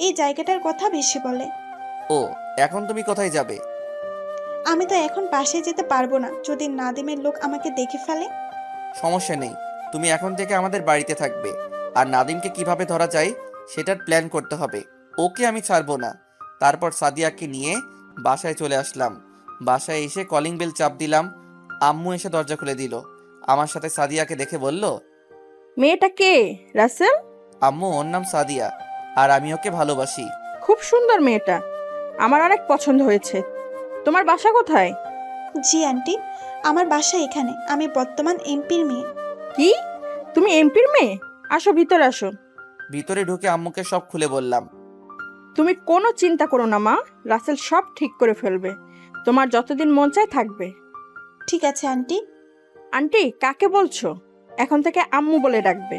এই জায়গাটার কথা বেশি বলে। ও, এখন তুমি কোথায় যাবে? আমি তো এখন বাসায় যেতে পারবো না, যদি নাদিমের লোক আমাকে দেখে ফেলে। সমস্যা নেই, তুমি এখন থেকে আমাদের বাড়িতে থাকবে। আর নাদিমকে কিভাবে ধরা যায় সেটার প্ল্যান করতে হবে। ওকে আমি ছাড়বো না। তারপর সাদিয়াকে নিয়ে বাসায় চলে আসলাম। বাসায় এসে কলিং বেল চাপ দিলাম। আম্মু এসে দরজা খুলে দিল। আমার সাথে সাদিয়াকে দেখে বলল, মেয়েটা কে রাসেল? আম্মু, ওর নাম সাদিয়া, আর আমি ওকে ভালোবাসি। খুব সুন্দর মেয়েটা, আমার অনেক পছন্দ হয়েছে। তোমার বাসা কোথায়? জি আন্টি, আমার বাসা এখানে। আমি বর্তমান এমপির মেয়ে। কি, তুমি এমপির মেয়ে? আসো ভিতরে আসো। ভিতরে ঢুকে আম্মুকে সব খুলে বললাম। তুমি কোনো চিন্তা করো না মা, রাসেল সব ঠিক করে ফেলবে। তোমার যতদিন মন চায় থাকবে। ঠিক আছে আন্টি। আন্টি কাকে বলছো? এখন থেকে আম্মু বলে ডাকবে।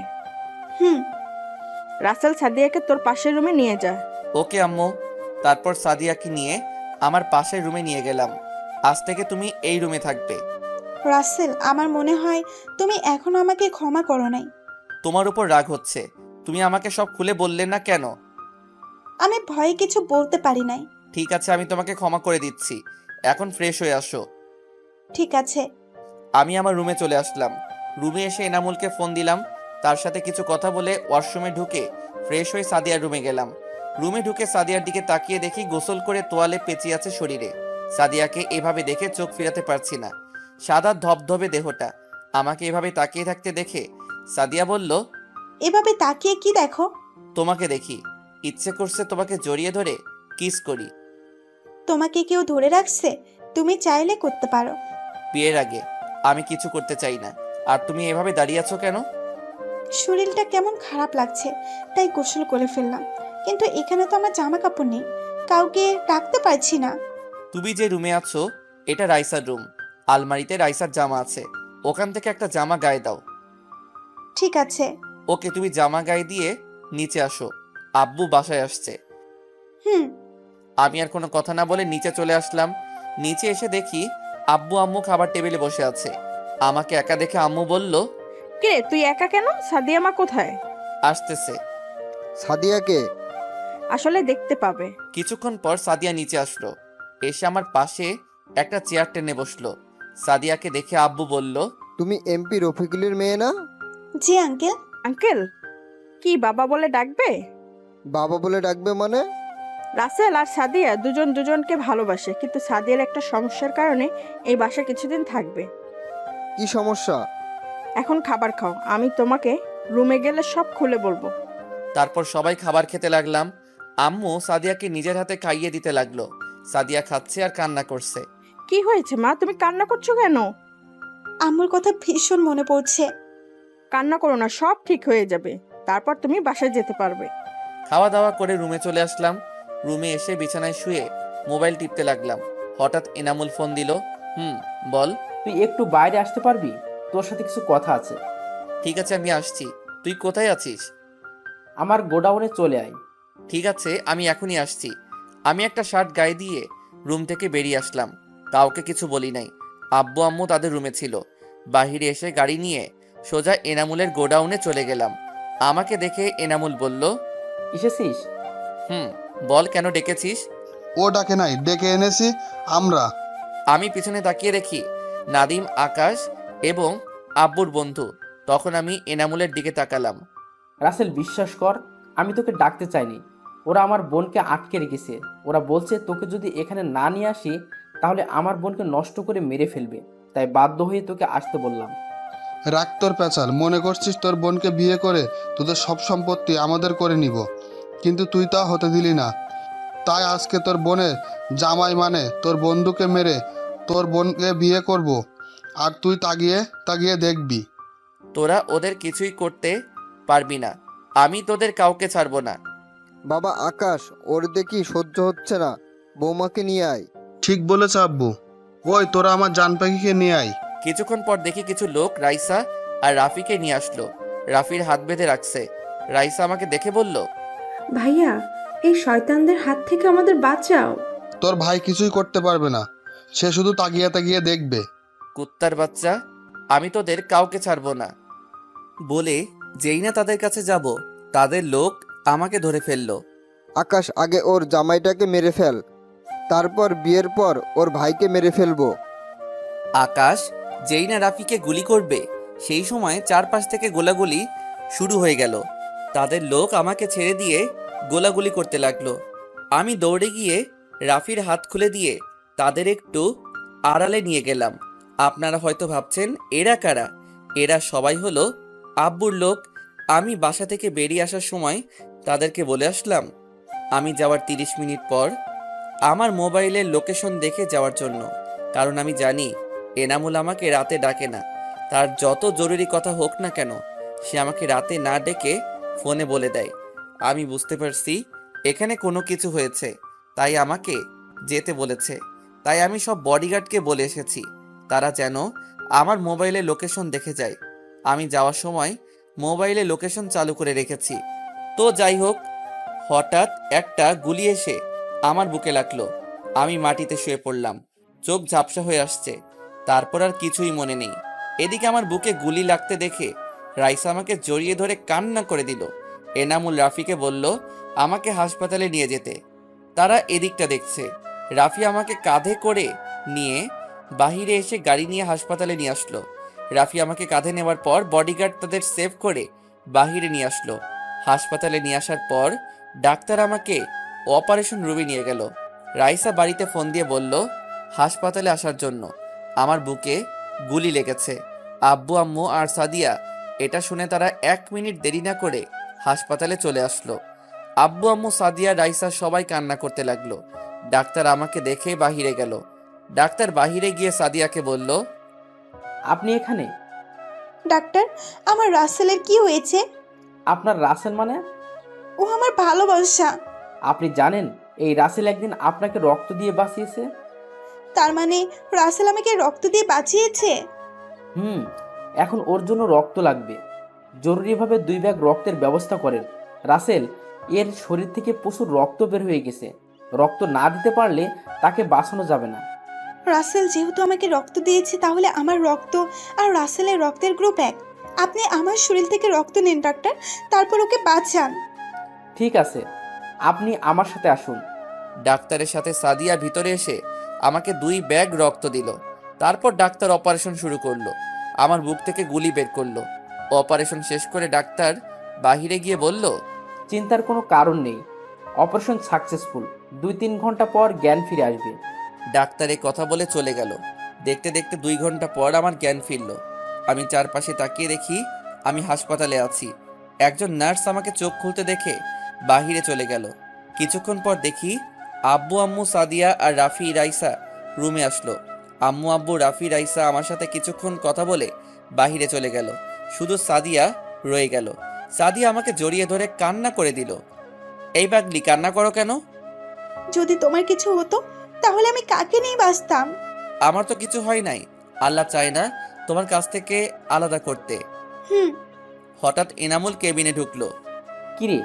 হুম। রাসেল সাদিয়াকে তোর পাশের রুমে নিয়ে যা। ওকে আম্মু। তারপর সাদিয়াকে নিয়ে আমার পাশের রুমে নিয়ে গেলাম। আজ থেকে তুমি এই রুমে থাকবে। রাসেল, আমার মনে হয় তুমি এখনো আমাকে ক্ষমা করো নাই। তোমার উপর রাগ হচ্ছে। তুমি আমাকে সব খুলে বললে না কেন? আমি ভয়ে কিছু বলতে পারি নাই। ঠিক আছে, আমি তোমাকে ক্ষমা করে দিচ্ছি। এখন ফ্রেশ হয়ে আসো। ঠিক আছে। আমি আমার রুমে চলে আসলাম। রুমে এসে এনামুলকে ফোন দিলাম। তার সাথে কিছু কথা বলে ওয়াশরুমে ঢুকে ফ্রেশ হয়ে সাদিয়ার রুমে গেলাম। রুমে ঢুকে সাদিয়ার দিকে তাকিয়ে দেখি গোসল করে তোয়ালে পেঁচিয়ে আছে শরীরে। সাদিয়াকে এভাবে দেখে চোখ ফিরাতে পারছি না। সাদা ধবধবে দেহটা। আমাকে এভাবে তাকিয়ে থাকতে দেখে সাদিয়া বলল, এভাবে তাকিয়ে কি দেখো? তোমাকে দেখি। ইচ্ছে করছে তোমাকে জড়িয়ে ধরে কিস করি। তোমাকে কেউ ধরে রাখছে? তুমি চাইলে করতে পারো। বিয়ের আগে আমি কিছু করতে চাই না। আর তুমি এভাবে দাঁড়িয়ে আছো কেন? শরীরটা কেমন খারাপ লাগছে, তাই গোসল করে ফেললাম। কিন্তু এখানে তো আমার জামা কাপড় নেই, কাউকে রাখতে পারছি না। তুমি যে রুমে আছো এটা রাইসার রুম। আলমারিতে রাইসার জামা আছে, ওখান থেকে একটা জামা গায়ে দাও। ঠিক আছে। ওকে, তুমি জামা গায়ে দিয়ে নিচে আসো, আব্বু বাসায় আসছে। হুম। আমি আর কোনো কথা না বলে নিচে চলে আসলাম। নিচে এসে দেখি আব্বু আম্মু খাবার টেবিলে বসে আছে। আমাকে একা দেখে আম্মু বলল, কে তুই একা কেন? সাদিয়া মা কোথায়? আসতেছে। সাদিয়াকে? আসলে দেখতে পাবে। কিছুক্ষণ পর সাদিয়া নিচে আসলো, এসে আমার পাশে একটা চেয়ার টেনে বসলো। সাদিয়াকে দেখে আব্বু বলল, তুমি এমপি রফিকুলের মেয়ে না? জি আঙ্কেল। আঙ্কেল কি বাবা বলে ডাকবে? বাবা বলে ডাকবে মানে? রাসেল আর সাদিয়া দুজন দুজনকে ভালোবাসে, কিন্তু সাদিয়ার একটা সমস্যার কারণে এই বাসা কিছুদিন থাকবে। কি সমস্যা? এখন খাবার খাও, আমি তোমাকে রুমে গেলে সব খুলে বলবো। তারপর সবাই খাবার খেতে লাগলাম। আম্মু সাদিয়াকে নিজের হাতে খাইয়ে দিতে লাগলো। সাদিয়া খাচ্ছে আর কান্না করছে। কি হয়েছে মা, তুমি কান্না করছো কেন? আম্মুর কথা ভীষণ মনে পড়ছে। কান্না করো না, সব ঠিক হয়ে যাবে। তারপর তুমি বাসায় যেতে পারবে। খাওয়া দাওয়া করে রুমে চলে আসলাম। রুমে এসে বিছানায় শুয়ে মোবাইল টিপতে লাগলাম। হঠাৎ এনামুল ফোন দিল। বল। তুই একটু বাইরে আসতে পারবি? তোর সাথে কিছু কথা আছে। ঠিক আছে, আমি আসছি। তুই কোথায় আছিস? আমার গোডাউনে চলে আয়। ঠিক আছে, আমি এখনই আসছি। আমি একটা শার্ট গায়ে দিয়ে রুম থেকে বেরিয়ে আসলাম। কাউকে কিছু বলি নাই। আব্বু আম্মু তাদের রুমে ছিল। বাহিরে এসে গাড়ি নিয়ে সোজা এনামুলের গোডাউনে চলে গেলাম। আমাকে দেখে এনামুল বলল, এসেছিস? বল, কেন ডেকেছিস? ও ডাকে নাই, ডেকে এনেছি আমরা। আমি পিছনে তাকিয়ে দেখি নাদিম, আকাশ এবং আব্বুর বন্ধু। তখন আমি এনামুলের দিকে তাকালাম। রাসেল, বিশ্বাস কর, আমি তোকে ডাকতে চাইনি। ওরা আমার বোনকে আটকে রেখেছে। ওরা বলছে তোকে যদি এখানে না নিয়ে আসি তাহলে আমার বোনকে নষ্ট করে মেরে ফেলবে। তাই বাধ্য হয়ে তোকে আসতে বললাম। রাখ তোর পেঁচাল। মনে করছিস তোর বোনকে বিয়ে করে তোদের সব সম্পত্তি আমাদের করে নিব, কিন্তু তুই তা হতে দিলি না। তাই আজকে তোর বোনের জামাই মানে তোর বন্ধুকে মেরে তোর বোনকে বিয়ে করব, আর তুই তাকিয়ে তাকিয়ে দেখবি। তোরা ওদের কিছুই করতে পারবি না। আমি তোদের কাউকে ছাড়বো না। বাবা আকাশ, ওর দেখি সহ্য হচ্ছে না, বৌমাকে নিয়ে আয়। ঠিক বলেছ আব্বু। ওই তোরা আমার জান পাখিকে নিয়ে আয়। কিছুক্ষণ পর দেখি কিছু লোক রাইসা আর রাফিকে নিয়ে আসলো। রাফির হাত বেঁধে রাখছে। রাইসা আমাকে দেখে বলল, ভাইয়া, এই শয়তানদের হাত থেকে আমাদের বাঁচাও। তোর ভাই কিছুই করতে পারবে না, সে শুধু তাকিয়ে তাকিয়ে দেখবে। কুত্তার বাচ্চা, আমি তোদের কাউকে ছাড়বো না বলে যেই না তাদের কাছে যাব, তাদের লোক আমাকে ধরে ফেললো। আকাশ, আগে ওর জামাইটাকে মেরে ফেল, তারপর বিয়ের পর ওর ভাইকে মেরে ফেলবো। আকাশ যেই না রাফিকে গুলি করবে, সেই সময় চারপাশ থেকে গোলাগুলি শুরু হয়ে গেল। তাদের লোক আমাকে ছেড়ে দিয়ে গোলাগুলি করতে লাগলো। আমি দৌড়ে গিয়ে রাফির হাত খুলে দিয়ে তাদের একটু আড়ালে নিয়ে গেলাম। আপনারা হয়তো ভাবছেন এরা কারা? এরা সবাই হলো আব্বুর লোক। আমি বাসা থেকে বেরিয়ে আসার সময় তাদেরকে বলে আসলাম আমি যাওয়ার 30 মিনিট পর আমার মোবাইলের লোকেশন দেখে যাওয়ার জন্য, কারণ আমি জানি এনামুল আমাকে রাতে ডাকে না। তার যত জরুরি কথা হোক না কেন, সে আমাকে রাতে না ডেকে ফোনে বলে দেয়। আমি বুঝতে পারছি এখানে কোনো কিছু হয়েছে, তাই আমাকে যেতে বলেছে। তাই আমি সব বডিগার্ডকে বলে এসেছি তারা যেন আমার মোবাইলে লোকেশন দেখে যায়। আমি যাওয়ার সময় মোবাইলে লোকেশন চালু করে রেখেছি। তো যাই হোক, হঠাৎ একটা গুলি এসে আমার বুকে লাগলো। আমি মাটিতে শুয়ে পড়লাম, চোখ ঝাপসা হয়ে আসছে। তারপর আর কিছুই মনে নেই। এদিকে আমার বুকে গুলি লাগতে দেখে রাইসা আমাকে জড়িয়ে ধরে কান্না করে দিল। এনামুল রাফিকে বলল আমাকে হাসপাতালে নিয়ে যেতে। তারা এদিকটা দেখছে। রাফি আমাকে কাঁধে করে নিয়ে বাহিরে এসে গাড়ি নিয়ে হাসপাতালে নিয়ে আসলো। রাফি আমাকে কাঁধে নেওয়ার পর বডিগার্ড তাদের সেভ করে বাহিরে নিয়ে আসলো। হাসপাতালে নিয়ে আসার পর ডাক্তার আমাকে অপারেশন রুমে নিয়ে গেল। রাইসা বাড়িতে ফোন দিয়ে বলল হাসপাতালে আসার জন্য। আমার বুকে গুলি লেগেছে। আব্বু আম্মু আর সাদিয়া এটা শুনে তারা 1 মিনিট দেরি না করে হাসপাতালে চলে আসলো। আব্বু আম্মু সাদিয়া রাইসা সবাই কান্না করতে লাগলো। ডাক্তার আমাকে দেখে বাহিরে গেল। ডাক্তার বাহিরে গিয়ে সাদিয়াকে বলল, আপনি এখানে? ডাক্তার, আমার রাসেলের কি হয়েছে? আপনার রাসেল মানে? ও আমার ভালোবাসা। আপনি জানেন এই রাসেল একদিন আপনাকে রক্ত দিয়ে বাঁচিয়েছে? তার মানে রাসেল আমাকে রক্ত দিয়ে বাঁচিয়েছে? এখন ওর জন্য রক্ত লাগবে। জরুরিভাবে 2 ব্যাগ রক্তের ব্যবস্থা করেন। রাসেল এর শরীর থেকে প্রচুর রক্ত বের হয়ে গেছে। রক্ত না দিতে পারলে তাকে বাঁচানো যাবে না। রাসেল যেহেতু আমাকে রক্ত দিয়েছে, তাহলে আমার রক্ত আর রাসেলের রক্তের গ্রুপ এক। আপনি আমার শরীর থেকে রক্ত নিন ডাক্তার, তারপর ওকে বাঁচান। ঠিক আছে, আপনি আমার সাথে আসুন। ডাক্তারের সাথে সাদিয়া ভিতরে এসে আমাকে 2 ব্যাগ রক্ত দিল। তারপর ডাক্তার অপারেশন শুরু করলো। আমার বুক থেকে গুলি বের করলো। অপারেশন শেষ করে ডাক্তার বাহিরে গিয়ে বলল, চিন্তার কোনো কারণ নেই, অপারেশন সাকসেসফুল। 2-3 ঘন্টা পর জ্ঞান ফিরে আসবে। ডাক্তার এই কথা বলে চলে গেল। দেখতে দেখতে 2 ঘন্টা পর আমার জ্ঞান ফিরল। আমি চারপাশে তাকিয়ে দেখি আমি হাসপাতালে আছি। একজন নার্স আমাকে চোখ খুলতে দেখে বাহিরে চলে গেল। কিছুক্ষণ পর দেখি আব্বু আম্মু সাদিয়া আর রাফি রাইসা রুমে আসলো। আম্মু আব্বু রাফি রাইসা আমার সাথে কিছুক্ষণ কথা বলে বাহিরে চলে গেল। শুধু সাদিয়া রয়ে গেল। সাদিয়া আমাকে জড়িয়ে ধরে কান্না করে দিল। এই পাগলি, কান্না করো কেন? যদি তোমার কিছু হতো তাহলে আমি কাকে নিয়ে বাঁচতাম? আমার তো কিছু হয় নাই। আল্লাহ চায় না তোমার কাছ থেকে আলাদা করতে। হুম। হঠাৎ এনামুল কেবিনে ঢুকলো। কিরে,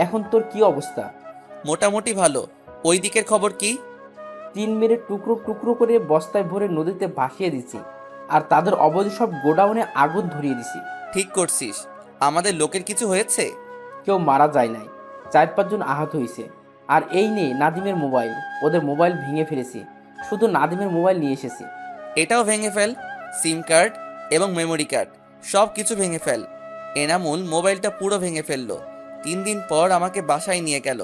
এখন তোর কি অবস্থা? মোটামুটি ভালো। ওই দিকের খবর কি? 3 মেরে টুকরো টুকরো করে বস্তায় ভরে নদীতে ভাসিয়ে দিছি, আর তাদের অবৈধ সব গোডাউনে আগুন ধরিয়ে দিছি। ঠিক করছিস। আমাদের লোকের কিছু হয়েছে? কেউ মারা যায় নাই, 4-5 জন আহত হয়েছে। আর এই নিয়ে নাদিমের মোবাইল, ওদের মোবাইল ভেঙে ফেলেছি। শুধু নাদিমের মোবাইল নিয়ে এসেছি। এটাও ভেঙে ফেল। সিম কার্ড এবং মেমোরি কার্ড সব কিছু ভেঙে ফেল। এনামুল মোবাইলটা পুরো ভেঙে ফেললো। 3 দিন পর আমাকে বাসায় নিয়ে গেল।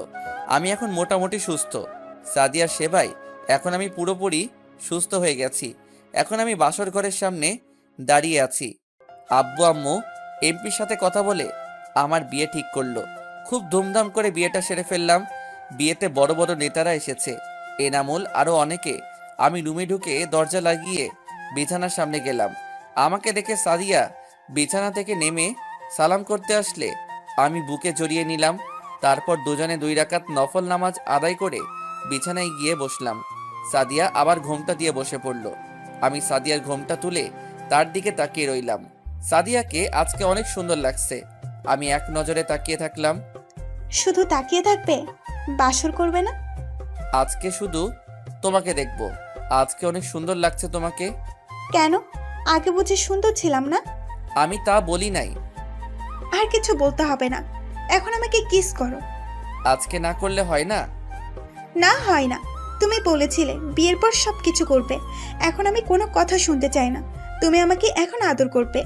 আমি এখন মোটামুটি সুস্থ। সাদিয়ার সেবায় এখন আমি পুরোপুরি সুস্থ হয়ে গেছি। এখন আমি বাসর ঘরের সামনে দাঁড়িয়ে আছি। আব্বু আম্মু এমপির সাথে কথা বলে আমার বিয়ে ঠিক করলো। খুব ধুমধাম করে বিয়েটা সেরে ফেললাম। বিয়েতে বড় বড় নেতারা এসেছে, এনামুল আরও অনেকে। আমি রুমে ঢুকে দরজা লাগিয়ে বিছানার সামনে গেলাম। আমাকে দেখে সাদিয়া বিছানা থেকে নেমে সালাম করতে আসলে আমি বুকে জড়িয়ে নিলাম। তারপর দুজনে 2 রাকাত নফল নামাজ আদায় করে বিছানায় গিয়ে বসলাম। সাদিয়া আবার ঘোমটা দিয়ে বসে পড়ল। আমি সাদিয়ার ঘোমটা তুলে তার দিকে তাকিয়ে রইলাম। সাদিয়াকে আজকে অনেক সুন্দর লাগছে। আমি এক নজরে তাকিয়ে থাকলাম। শুধু তাকিয়ে থাকবে, বাসর করবে না? আজকে শুধু তোমাকে দেখব। আজকে অনেক সুন্দর লাগছে তোমাকে। কেন? আগে বুঝি সুন্দর ছিলাম না? আমি তা বলি নাই। আর কিছু বলতে হবে না, এখন আমাকে কিস করো। আজকে না করলে হয় না? না, হয় না। তুমি বলেছিলে বিয়ের পর সব কিছু করবে। এখন আমি কোনো কথা শুনতে চাই না। তুমি আমাকে এখন আদর করবে।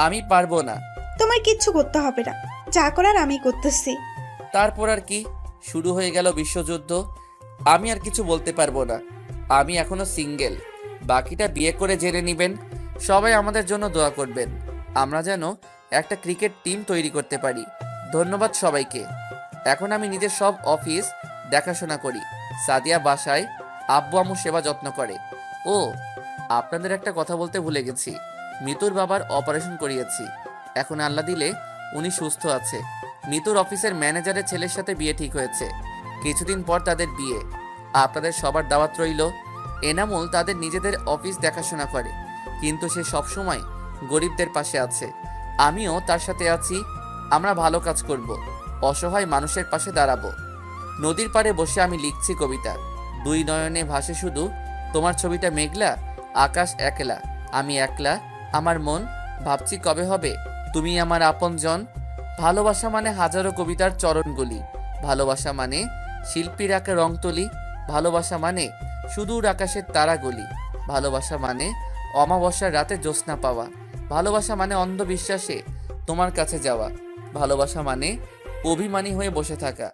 আমি পারবো না। তোমার কিচ্ছু করতে হবে না, যা করার আমি করতেছি। তারপর আর কি? শুরু হয়ে গেল বিশ্বযুদ্ধ। আমি আর কিছু বলতে পারবো না। আমি এখনো সিঙ্গেল। বাকিটা বিয়ে করে জেনে নেবেন। সবাই আমাদের জন্য দোয়া করবেন। আমরা যেন একটা ক্রিকেট টিম তৈরি করতে পারি। ধন্যবাদ সবাইকে। এখন আমি নিজের সব অফিস দেখাশোনা করি। সাদিয়া বাসায় আব্বু আম্মু সেবা যত্ন করে। ও, আপনাদের একটা কথা বলতে ভুলে গেছি। মিতুর বাবার অপারেশন করিয়েছি। এখন আল্লাহ দিলে উনি সুস্থ আছে। মিতুর অফিসের ম্যানেজারের ছেলের সাথে বিয়ে ঠিক হয়েছে। কিছুদিন পর তাদের বিয়ে। আপনাদের সবার দাওয়াত রইল। এনামুল তাদের নিজেদের অফিস দেখাশোনা করে, কিন্তু সে সবসময় গরিবদের পাশে আছে। আমিও তার সাথে আছি। আমরা ভালো কাজ করব, অসহায় মানুষের পাশে দাঁড়াবো। নদীর পাড়ে বসে আমি লিখছি কবিতা। 2 নয়নে ভাসে শুধু তোমার ছবিটা মেঘলা, আকাশ একলা, আমি একলা, আমার মন ভাবছি কবে হবে তুমি আমার আপনজন। ভালোবাসা মানে হাজারো কবিতার চরণগুলি। ভালোবাসা মানে শিল্পীর আঁকা রংতুলি। ভালোবাসা মানে সুদূর আকাশের তারাগুলি। ভালোবাসা মানে অমাবস্যার রাতে জ্যোৎস্না পাওয়া। ভালোবাসা মানে অন্ধবিশ্বাসে তোমার কাছে যাওয়া। ভালোবাসা মানে অভিমানী হয়ে বসে থাকা।